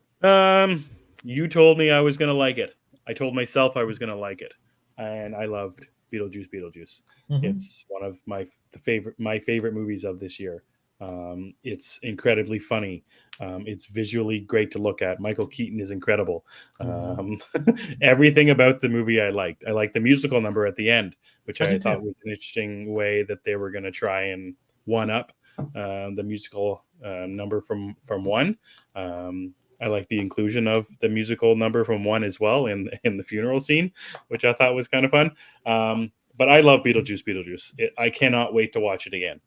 You told me I was gonna like it. I told myself I was gonna like it, and I loved Beetlejuice. Mm-hmm. It's one of my favorite movies of this year. It's incredibly funny. It's visually great to look at. Michael Keaton is incredible. Everything about the movie I liked. I liked the musical number at the end, which I thought was an interesting way that they were going to try and one up the musical number from one. I like the inclusion of the musical number from one as well in the funeral scene, which I thought was kind of fun. But I love Beetlejuice. I cannot wait to watch it again.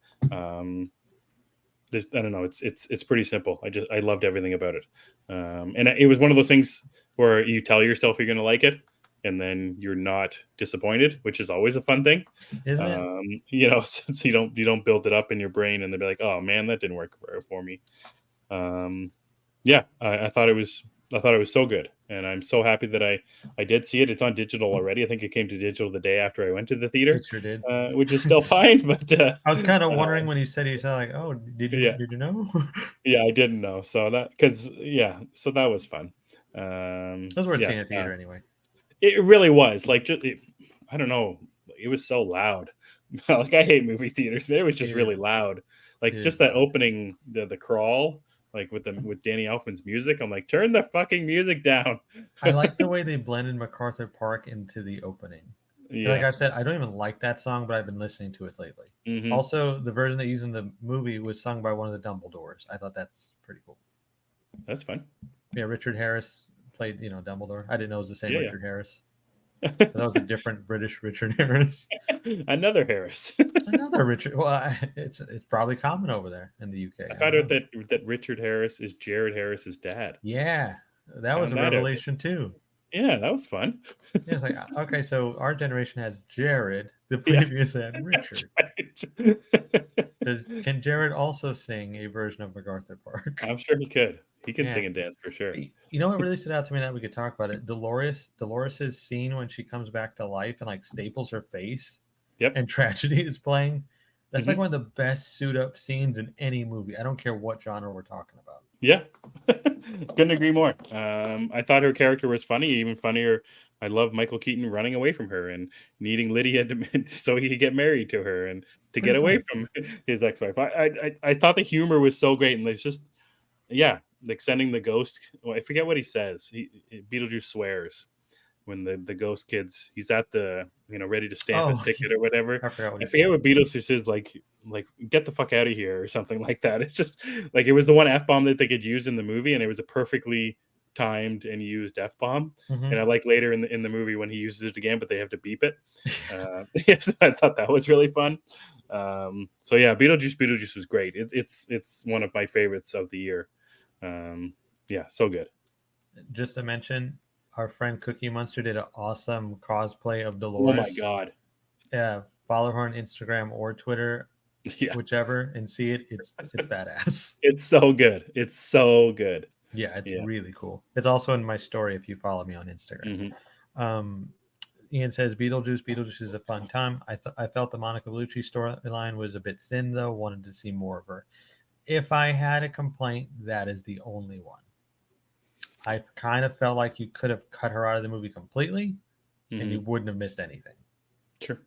this, I don't know, it's pretty simple. I loved everything about it, and it was one of those things where you tell yourself you're going to like it, and then you're not disappointed, which is always a fun thing. Isn't it? Since you don't build it up in your brain and they'll be like, oh man, that didn't work for me. Yeah, I thought it was so good, and I'm so happy that I did see it. It's on digital already. I think it came to digital the day after I went to the theater, It sure did. which is still fine. But I was kind of wondering when you said like, oh, yeah, did you know? yeah, I didn't know. So so that was fun. It was worth Yeah, seeing at theater anyway. it really was like I don't know. It was so loud. Like I hate movie theaters, but it was just really loud. Like just that opening, the crawl, like with Danny Elfman's music. I'm like, turn the fucking music down. I like the way they blended MacArthur Park into the opening. Yeah. Like I've said, I don't even like that song, but I've been listening to it lately. Mm-hmm. Also, the version they used in the movie was sung by one of the Dumbledores. I thought that's pretty cool. That's fun. Yeah, Richard Harris played, Dumbledore. I didn't know it was the same Richard Harris. So that was a different British Richard Harris. Another Harris. Another Richard. Well, it's probably common over there in the UK. I found out that Richard Harris is Jared Harris's dad. Yeah, that was a revelation too. Yeah, that was fun. Yeah, it's like, okay, so our generation has Jared. The previous had Richard. Right. Can Jared also sing a version of MacArthur Park? I'm sure he could. He can sing and dance for sure. You know what really stood out to me that we could talk about it? Dolores's scene when she comes back to life and like staples her face. Yep. And tragedy is playing. That's like one of the best suit up scenes in any movie. I don't care what genre we're talking about. Yeah. Couldn't agree more. I thought her character was funny, even funnier. I love Michael Keaton running away from her and needing Lydia so he could get married to her and to get away from his ex-wife. I thought the humor was so great, and it's just, like sending the ghost. Well, I forget what he says. Beetlejuice swears when the ghost kids. He's at the ready to stamp his ticket or whatever. I forget what Beetlejuice says. Like get the fuck out of here or something like that. It's just like it was the one F-bomb that they could use in the movie, and it was a perfectly timed and used F-bomb. And I like later in the movie when he uses it again, but they have to beep it. Yes, I thought that was really fun. So yeah, Beetlejuice was great. It's one of my favorites of the year. Yeah, so good. Just to mention, our friend Cookie Monster did an awesome cosplay of Dolores. Oh my god! Yeah, follow her on Instagram or Twitter, whichever, and see it. It's badass. It's so good. It's so good. Yeah, it's really cool. It's also in my story if you follow me on Instagram. Ian says Beetlejuice is a fun time. I felt the Monica Bellucci storyline was a bit thin though. Wanted to see more of her. If I had a complaint, that is the only one. I kind of felt like you could have cut her out of the movie completely, and you wouldn't have missed anything. Sure.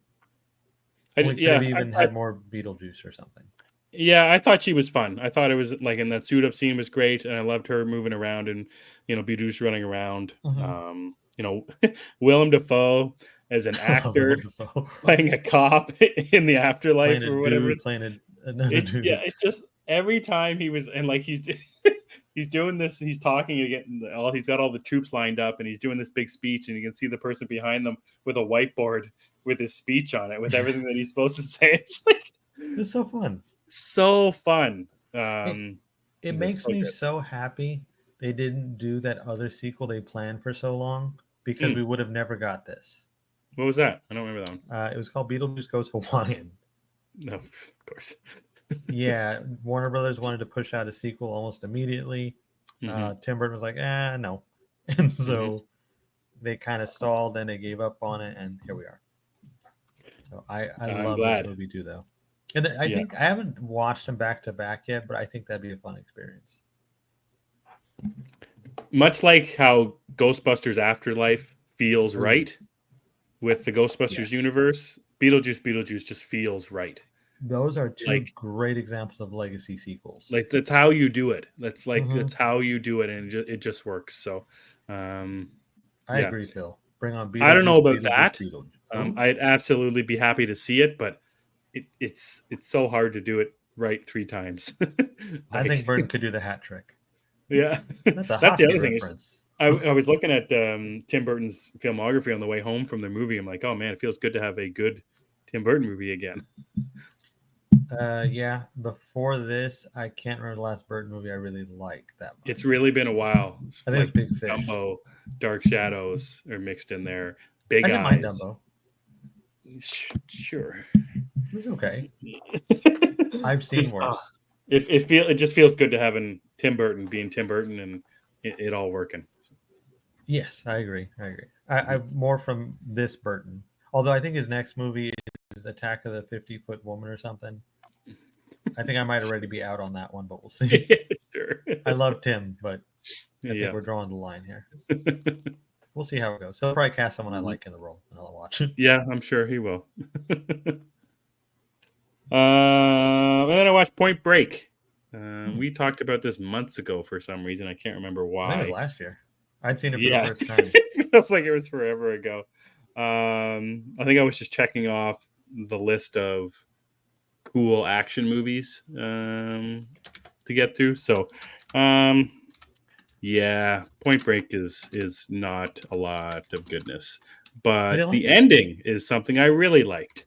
We could have even had more Beetlejuice or something. Yeah, I thought she was fun. I thought it was like in that suit up scene was great, and I loved her moving around and Beetlejuice running around. Willem Dafoe as an actor playing a cop in the afterlife playing or whatever. Another dude. Yeah, it's just every time he was, and like he's doing this, he's talking again. He's got all the troops lined up, and he's doing this big speech, and you can see the person behind them with a whiteboard with his speech on it, with everything that he's supposed to say. It's so fun. So fun. It makes me so happy they didn't do that other sequel they planned for so long, because we would have never got this. What was that? I don't remember that one. It was called Beetlejuice Goes Hawaiian. No, of course. Yeah, Warner Brothers wanted to push out a sequel almost immediately. Tim Burton was like, no. And so they kind of stalled, then they gave up on it, and here we are. So I love this movie too, though. And I think I haven't watched them back to back yet, but I think that'd be a fun experience. Much like how Ghostbusters Afterlife feels right with the Ghostbusters universe, Beetlejuice just feels right. Those are two great examples of legacy sequels. Like that's how you do it. That's how you do it, and it just works. So, I agree, Phil. Bring on Beetlejuice. I don't know about that. I'd absolutely be happy to see it, but it's so hard to do it right 3 times. I think Burton could do the hat trick. Yeah, that's the other reference. thing. I was looking at Tim Burton's filmography on the way home from the movie. I'm like, oh man, it feels good to have a good Tim Burton movie again. Yeah. Before this, I can't remember the last Burton movie I really liked that It's much. really been a while. I think it's Like Big Fish. Dumbo, Dark Shadows are mixed in there. Big I didn't mind Eyes. Dumbo. Sure. It was okay. I've seen It's, worse. it just feels good to having Tim Burton being Tim Burton and it all working. Yes, I agree. I more from this Burton. Although I think his next movie is Attack of the 50-Foot Woman or something. I think I might already be out on that one, but we'll see. Sure. I love Tim, but I think Yeah. we're drawing the line here. We'll see how it goes. He'll probably cast someone I like in the role, and I'll watch it. Yeah, I'm sure he will. And then I watched Point Break. We talked about this months ago for some reason. I can't remember why. I think it was last year. I'd seen it for Yeah. the first time. It feels like it was forever ago. I think I was just checking off the list of cool action movies to get through. So, yeah, Point Break is not a lot of goodness, but didn't the like it? ending is something I really liked.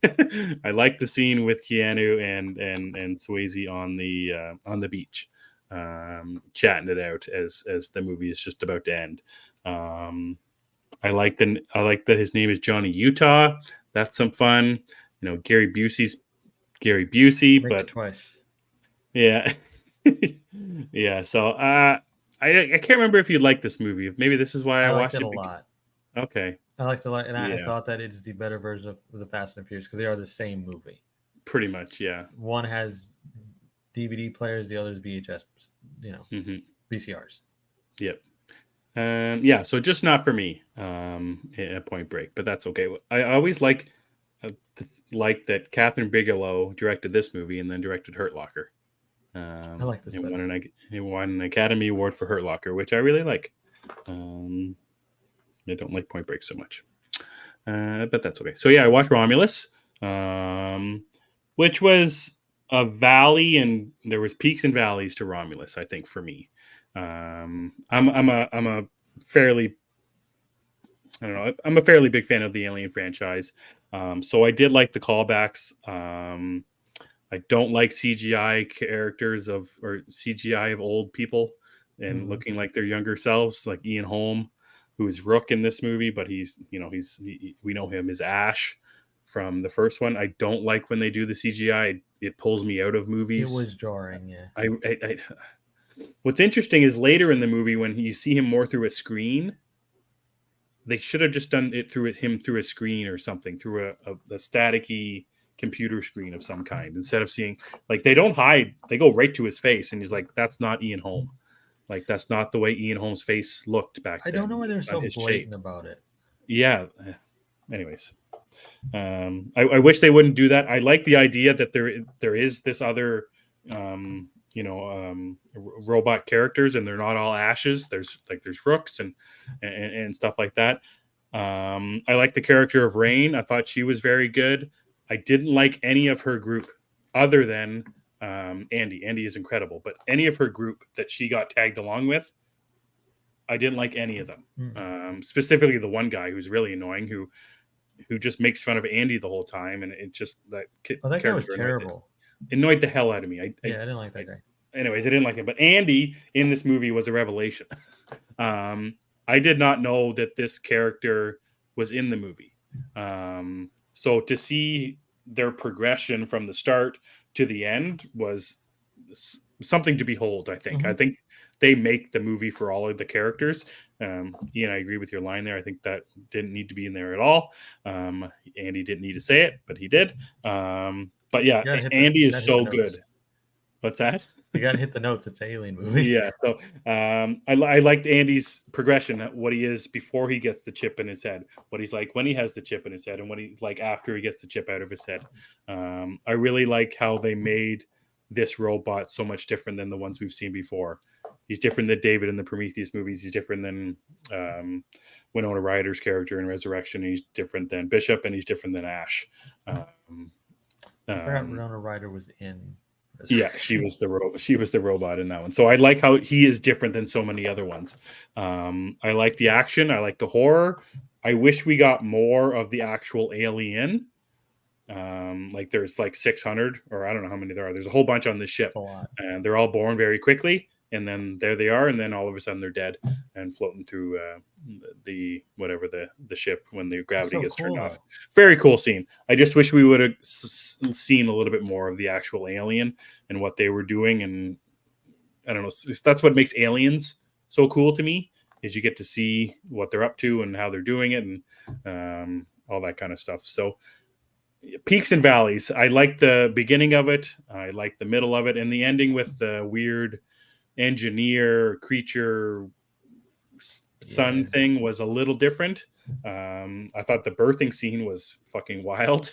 I liked the scene with Keanu and Swayze on the beach, chatting it out as the movie is just about to end. I like that his name is Johnny Utah. That's some fun. You know, Gary Busey's Gary Busey, Make but it twice. yeah, yeah. So I can't remember if you liked this movie. Maybe this is why I I liked watched it a it. lot. Okay, I liked it a lot, and I yeah, thought that it's the better version of the Fast and Furious because they are the same movie. pretty much, yeah. One has DVD players, the other is VHS, Mm-hmm. VCRs. Yep. Yeah. So just not for me. At Point Break, but that's okay. I always like that Catherine Bigelow directed this movie and then directed Hurt Locker. I like this better. He won an Academy Award for Hurt Locker, which I really like. I don't like Point Break so much, but that's okay. So yeah, I watched Romulus, which was a valley, and there was peaks and valleys to Romulus. I think for me, I'm a fairly I don't know. I'm a fairly big fan of the Alien franchise, so I did like the callbacks. I don't like CGI characters or CGI of old people and looking like their younger selves, like Ian Holm, who is Rook in this movie, but we know him as Ash from the first one. I don't like when they do the CGI. It pulls me out of movies. It was jarring, yeah. What's interesting is later in the movie when you see him more through a screen, they should have just done it through a screen or something, through a staticky computer screen of some kind, instead of seeing, like, they don't hide, they go right to his face, and he's like, that's not Ian Holm. Like, that's not the way Ian Holm's face looked back then. I don't know why they're so blatant about it. Yeah. Anyways, I wish they wouldn't do that. I like the idea that there is this other robot characters, and they're not all ashes. There's Rooks and stuff like that. I like the character of Rain. I thought she was very good. I didn't like any of her group other than Andy. Andy is incredible, but any of her group that she got tagged along with, I didn't like any of them. Specifically the one guy who's really annoying, who just makes fun of Andy the whole time, and it just that guy was terrible. Annoyed the hell out of me. I didn't like that guy. Anyways, I didn't like him, but Andy in this movie was a revelation. I did not know that this character was in the movie. So to see their progression from the start to the end was something to behold, I think. I think they make the movie for all of the characters. Ian, I agree with your line there. I think that didn't need to be in there at all. Andy didn't need to say it, but he did. But yeah, Andy is so good. What's that? You got to hit the notes. It's an alien movie. Yeah. So I liked Andy's progression, what he is before he gets the chip in his head, what he's like when he has the chip in his head, and what he's like after he gets the chip out of his head. I really like how they made this robot so much different than the ones we've seen before. He's different than David in the Prometheus movies. He's different than Winona Ryder's character in Resurrection. He's different than Bishop, and he's different than Ash. I forgot Winona Ryder was in. Yeah, she was the robot in that one. So I like how he is different than so many other ones. I like the action. I like the horror. I wish we got more of the actual alien. Like there's like 600, or I don't know how many there are. There's a whole bunch on this That's ship, a lot. and they're all born very quickly, and then there they are, and then all of a sudden they're dead and floating through the whatever the ship when the It's gravity so gets turned cool off. though. Very cool scene. I just wish we would have seen a little bit more of the actual alien and what they were doing, and I don't know. That's what makes Aliens so cool to me, is you get to see what they're up to and how they're doing it, and all that kind of stuff. So peaks and valleys. I like the beginning of it. I like the middle of it, and the ending with the weird engineer creature Yeah. sun thing was a little different. I thought the birthing scene was fucking wild.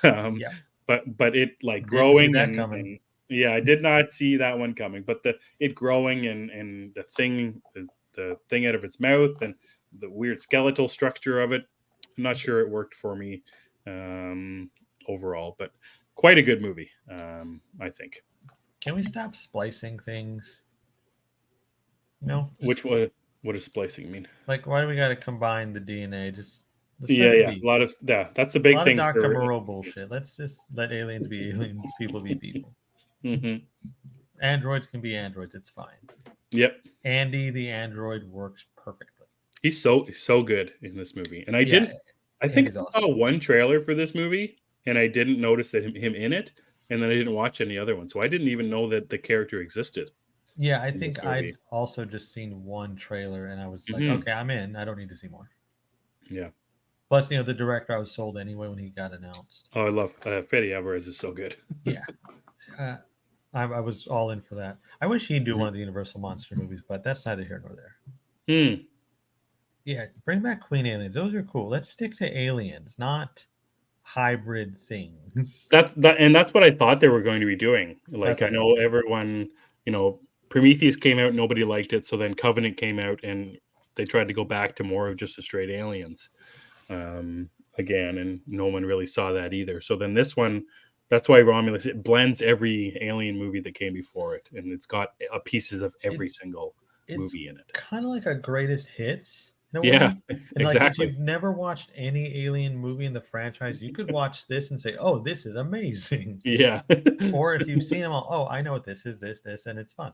um, Yeah. but it like Didn't see growing that coming. and yeah, I did not see that one coming. But the it growing and the thing out of its mouth and the weird skeletal structure of it. I'm not sure it worked for me um, overall, but quite a good movie. I think. Can we stop splicing things? You know, Which just what does splicing mean? like why do we got to combine the DNA? Just let Yeah, it yeah, a be. lot of yeah. That's a A big lot of thing Dr. for. Moreau bullshit. Let's just let aliens be aliens, people be people. Mhm. Androids can be androids. It's fine. Yep, Andy the android works perfectly. he's so good in this movie, and I Yeah, didn't. I think Andy's I awesome. saw one trailer for this movie, and I didn't notice that him in it, and then I didn't watch any other one, so I didn't even know that the character existed Yeah, I in this think I'd movie. also just seen one trailer and I was like, Hmm. okay, I'm in. I don't need to see more. Yeah. Plus, the director I was sold anyway when he got announced. Oh, I love Fede Alvarez is so good. Yeah, uh, I was all in for that. I wish he'd do Mhm. one of the Universal monster movies, but that's neither here nor there. Hmm. Yeah, bring back Queen Aliens. Those are cool. Let's stick to aliens, not hybrid things. That's what I thought they were going to be doing. That's Like I what I know thought too. everyone, you know, Prometheus came out, nobody liked it, so then Covenant came out, and they tried to go back to more of just a straight aliens um, again, and no one really saw that either. So then this one, that's why Romulus it blends every alien movie that came before it, and it's got pieces of every It's single it's movie in it. kind of like a greatest hits in a Yeah, way. And like if exactly. you've never watched any alien movie in the franchise, you could watch this and say, "Oh, this is amazing." Yeah. Or if you've seen them all, "Oh, I know what this is, this, and it's fun."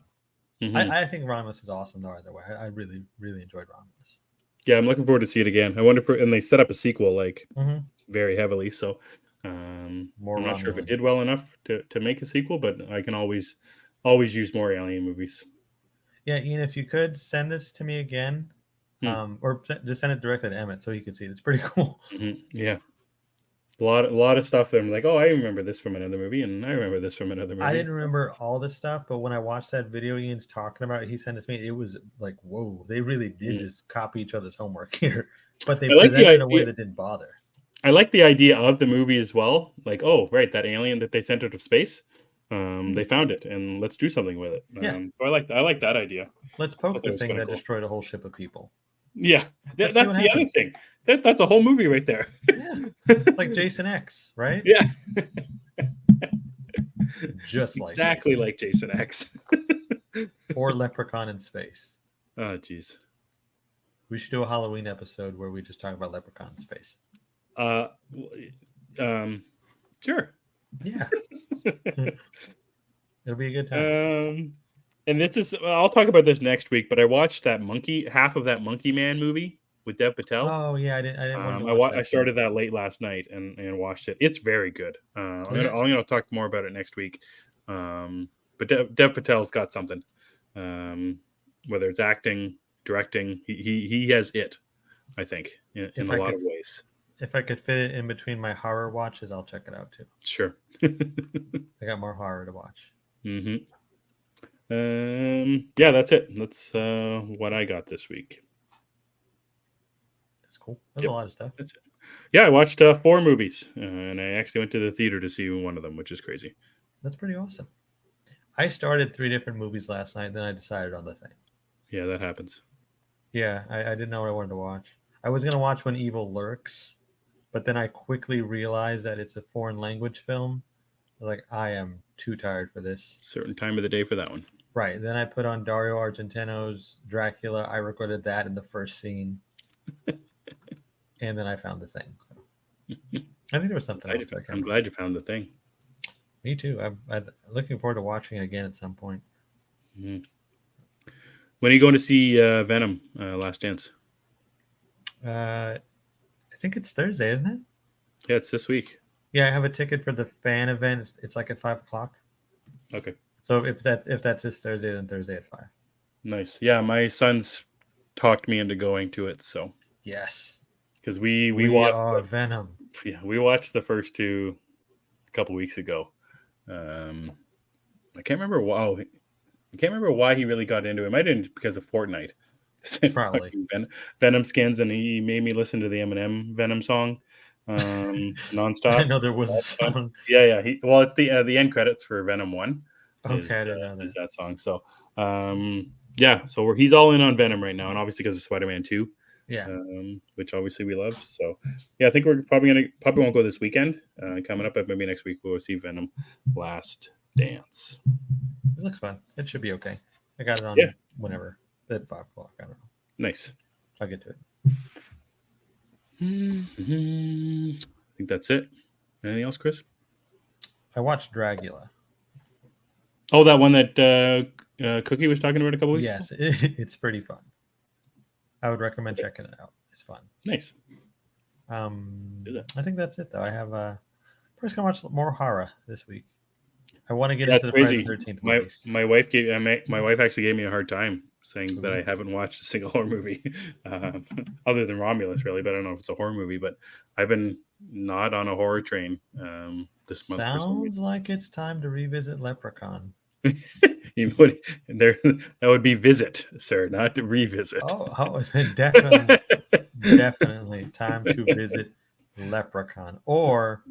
Hmm. I think Romulus is awesome though. Either way, I really really enjoyed Romulus. Yeah, I'm looking forward to see it again. I wonder if, and they set up a sequel like Hmm. very heavily. So More I'm not sure if it Romulan. did well enough to make a sequel, but I can always use more alien movies. Yeah, Ian, if you could send this to me again, Hmm. or just send it directly to Emmett so he could see it. It's pretty cool. Yeah, a lot of stuff that I'm like, oh, I remember this from another movie, and I remember this from another I movie. didn't remember all this stuff, but when I watched that video Ian's talking about, he sent it to me. It was like, whoa, they really did Mhm. just copy each other's homework here, but they I like the presented it in a way idea. that didn't bother. I like the idea of the movie as well. Like, oh, right, that alien that they sent out of space, they found it, and let's do something with it. Yeah, So I like that idea. let's I poke thought it the was thing kind of that cool. destroyed a whole ship of people. Yeah, Let's see that's what the other happens. thing. That's a whole movie right there. Yeah, it's like Jason X, right? Yeah, Just like exactly Jason like X. Jason X. Or Leprechaun in space. Oh, jeez. We should do a Halloween episode where we just talk about Leprechaun in space. Uh, um, sure. Yeah, it'll be a good time. um, and this is I'll talk about this next week. But I watched half of that Monkey Man movie with Dev Patel. Oh yeah, I wanted to watch I that too. started that late last night and watched it. It's very good. Is it? I'm gonna talk more about it next week. But Dev Patel's got something. Whether it's acting, directing, he has it. I think in If a I lot could of ways. If I could fit it in between my horror watches, I'll check it out too. Sure. I got more horror to watch. Hmm. Yeah, that's it. That's what I got this week. That's cool. That's a Yep, lot of stuff. that's it. Yeah, I watched 4 movies, and I actually went to the theater to see one of them, which is crazy. That's pretty awesome. I started 3 different movies last night, then I decided on the thing. Yeah, that happens. Yeah, I didn't know what I wanted to watch. I was gonna watch When Evil Lurks, but then I quickly realized that it's a foreign language film. I was like, I am too tired for this. Certain time of the day for that one. Right. Then I put on Dario Argentino's Dracula. I regretted that in the first scene. And then I found the thing. So I think there was something else, but I can't I'm remember. glad you found the thing. Me too. I'm looking forward to watching it again at some point. Mm. When are you going to see Venom Last Dance? I think it's Thursday, isn't it? Yeah, it's this week. Yeah, I have a ticket for the fan event. It's like at 5 o'clock. Okay. So if that's this Thursday, then Thursday at 5. Nice. Yeah, my son's talked me into going to it. So Yes, because we we watched are Venom. we watched the first two a couple weeks ago. I can't remember. Wow, I can't remember why he really got into it. It might have been because of Fortnite. Probably. Venom skins, and he made me listen to the Eminem Venom song I nonstop. know there was a song. Yeah. It's the end credits for Venom 1 Okay, I didn't know is that. that song. So yeah, so he's all in on Venom right now, and obviously because of Spider-Man 2, Yeah, which obviously we love. So yeah, I think we're probably won't go this weekend. Coming up, but maybe next week we'll see Venom Last Dance. it looks fun. It should be okay. I got it Yeah, on whenever at 5 o'clock. I don't know. nice. I'll get to it. I think that's it. Anything else, Chris? I watched Dragula. Oh, that one that Cookie was talking about a couple weeks ago? Yes, it's pretty fun. I would recommend checking it out. It's fun. Nice. Do that. I think that's it though. I have first gonna watch more horror this week. I want to get That's into the crazy. Friday the 13th My movies. my wife gave my wife actually gave me a hard time saying that I haven't watched a single horror movie other than Romulus, really. But I don't know if it's a horror movie. But I've been not on a horror train this month for some Sounds like it's time to revisit Leprechaun. reason. That would be visit, sir, not to revisit. Oh, definitely, definitely time to visit Leprechaun. Or,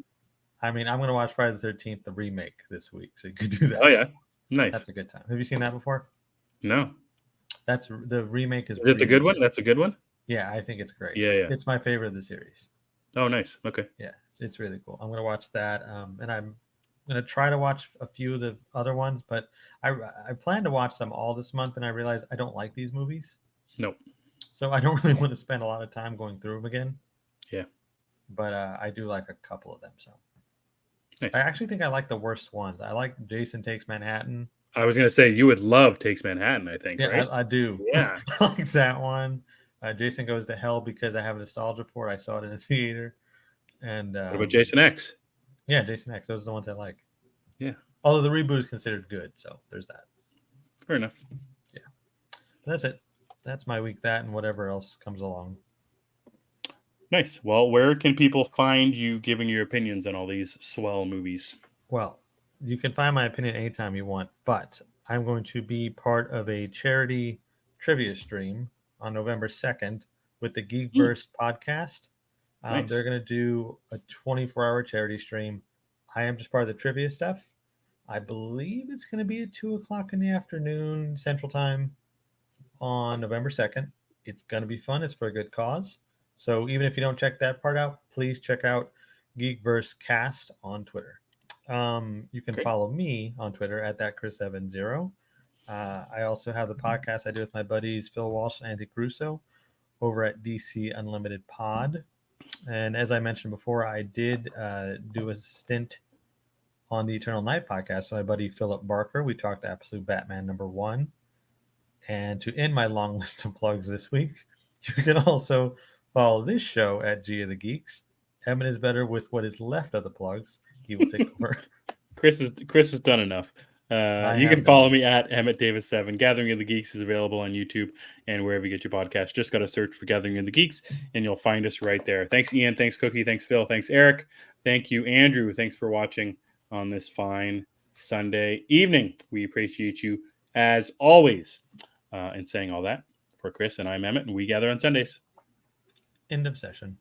I mean, I'm gonna watch Friday the 13th, the remake this week, so you could do that. Oh yeah, nice. That's a good time. Have you seen that before? No, That's the remake is. is it the good one? That's a good one. Yeah, I think it's great. Yeah. It's my favorite of the series. Oh, nice. Okay. Yeah, it's really cool. I'm gonna watch that, and I'm gonna try to watch a few of the other ones, but I plan to watch them all this month, and I realize I don't like these movies, Nope. so I don't really want to spend a lot of time going through them again. Yeah. But I do like a couple of them, so Nice. I actually think I like the worst ones. I like Jason Takes Manhattan. I was gonna say you would love Takes Manhattan. I think. Yeah, Right? I do. Yeah. I like that one. Jason Goes to Hell because I have nostalgia for it. I saw it in the theater, and What about Jason X? yeah, Jason X. Those are the ones I like. Yeah. Although the reboot is considered good, so there's that. Fair enough. Yeah, that's it. That's my week. That and whatever else comes along. Nice. Well, where can people find you giving your opinions on all these swell movies? Well, you can find my opinion anytime you want, but I'm going to be part of a charity trivia stream on November 2nd with the Geekverse podcast. Nice. They're going to do a 24-hour charity stream. I am just part of the trivia stuff. I believe it's going to be at 2 o'clock in the afternoon Central Time on November 2nd. It's going to be fun. It's for a good cause. So even if you don't check that part out, please check out Geekverse Cast on Twitter. You can follow me on Twitter at thatchris70. I also have the podcast I do with my buddies Phil Walsh and Andy Caruso over at DC Unlimited Pod. And as I mentioned before, I did do a stint on the Eternal Night podcast with my buddy Philip Barker. We talked Absolute Batman #1. And to end my long list of plugs this week, you can also follow this show at G of the Geeks. Emmet is better with what is left of the plugs. He will take over. Chris has done enough. You can follow me at Emmet Davis 7. Gathering of the Geeks is available on YouTube and wherever you get your podcast. Just got to search for Gathering of the Geeks and you'll find us right there. Thanks, Ian. Thanks, Cookie. Thanks, Phil. Thanks, Eric. Thank you, Andrew. Thanks for watching on this fine Sunday evening. We appreciate you as always. And saying all that, for Chris and I'm Emmet, and we gather on Sundays. End of session.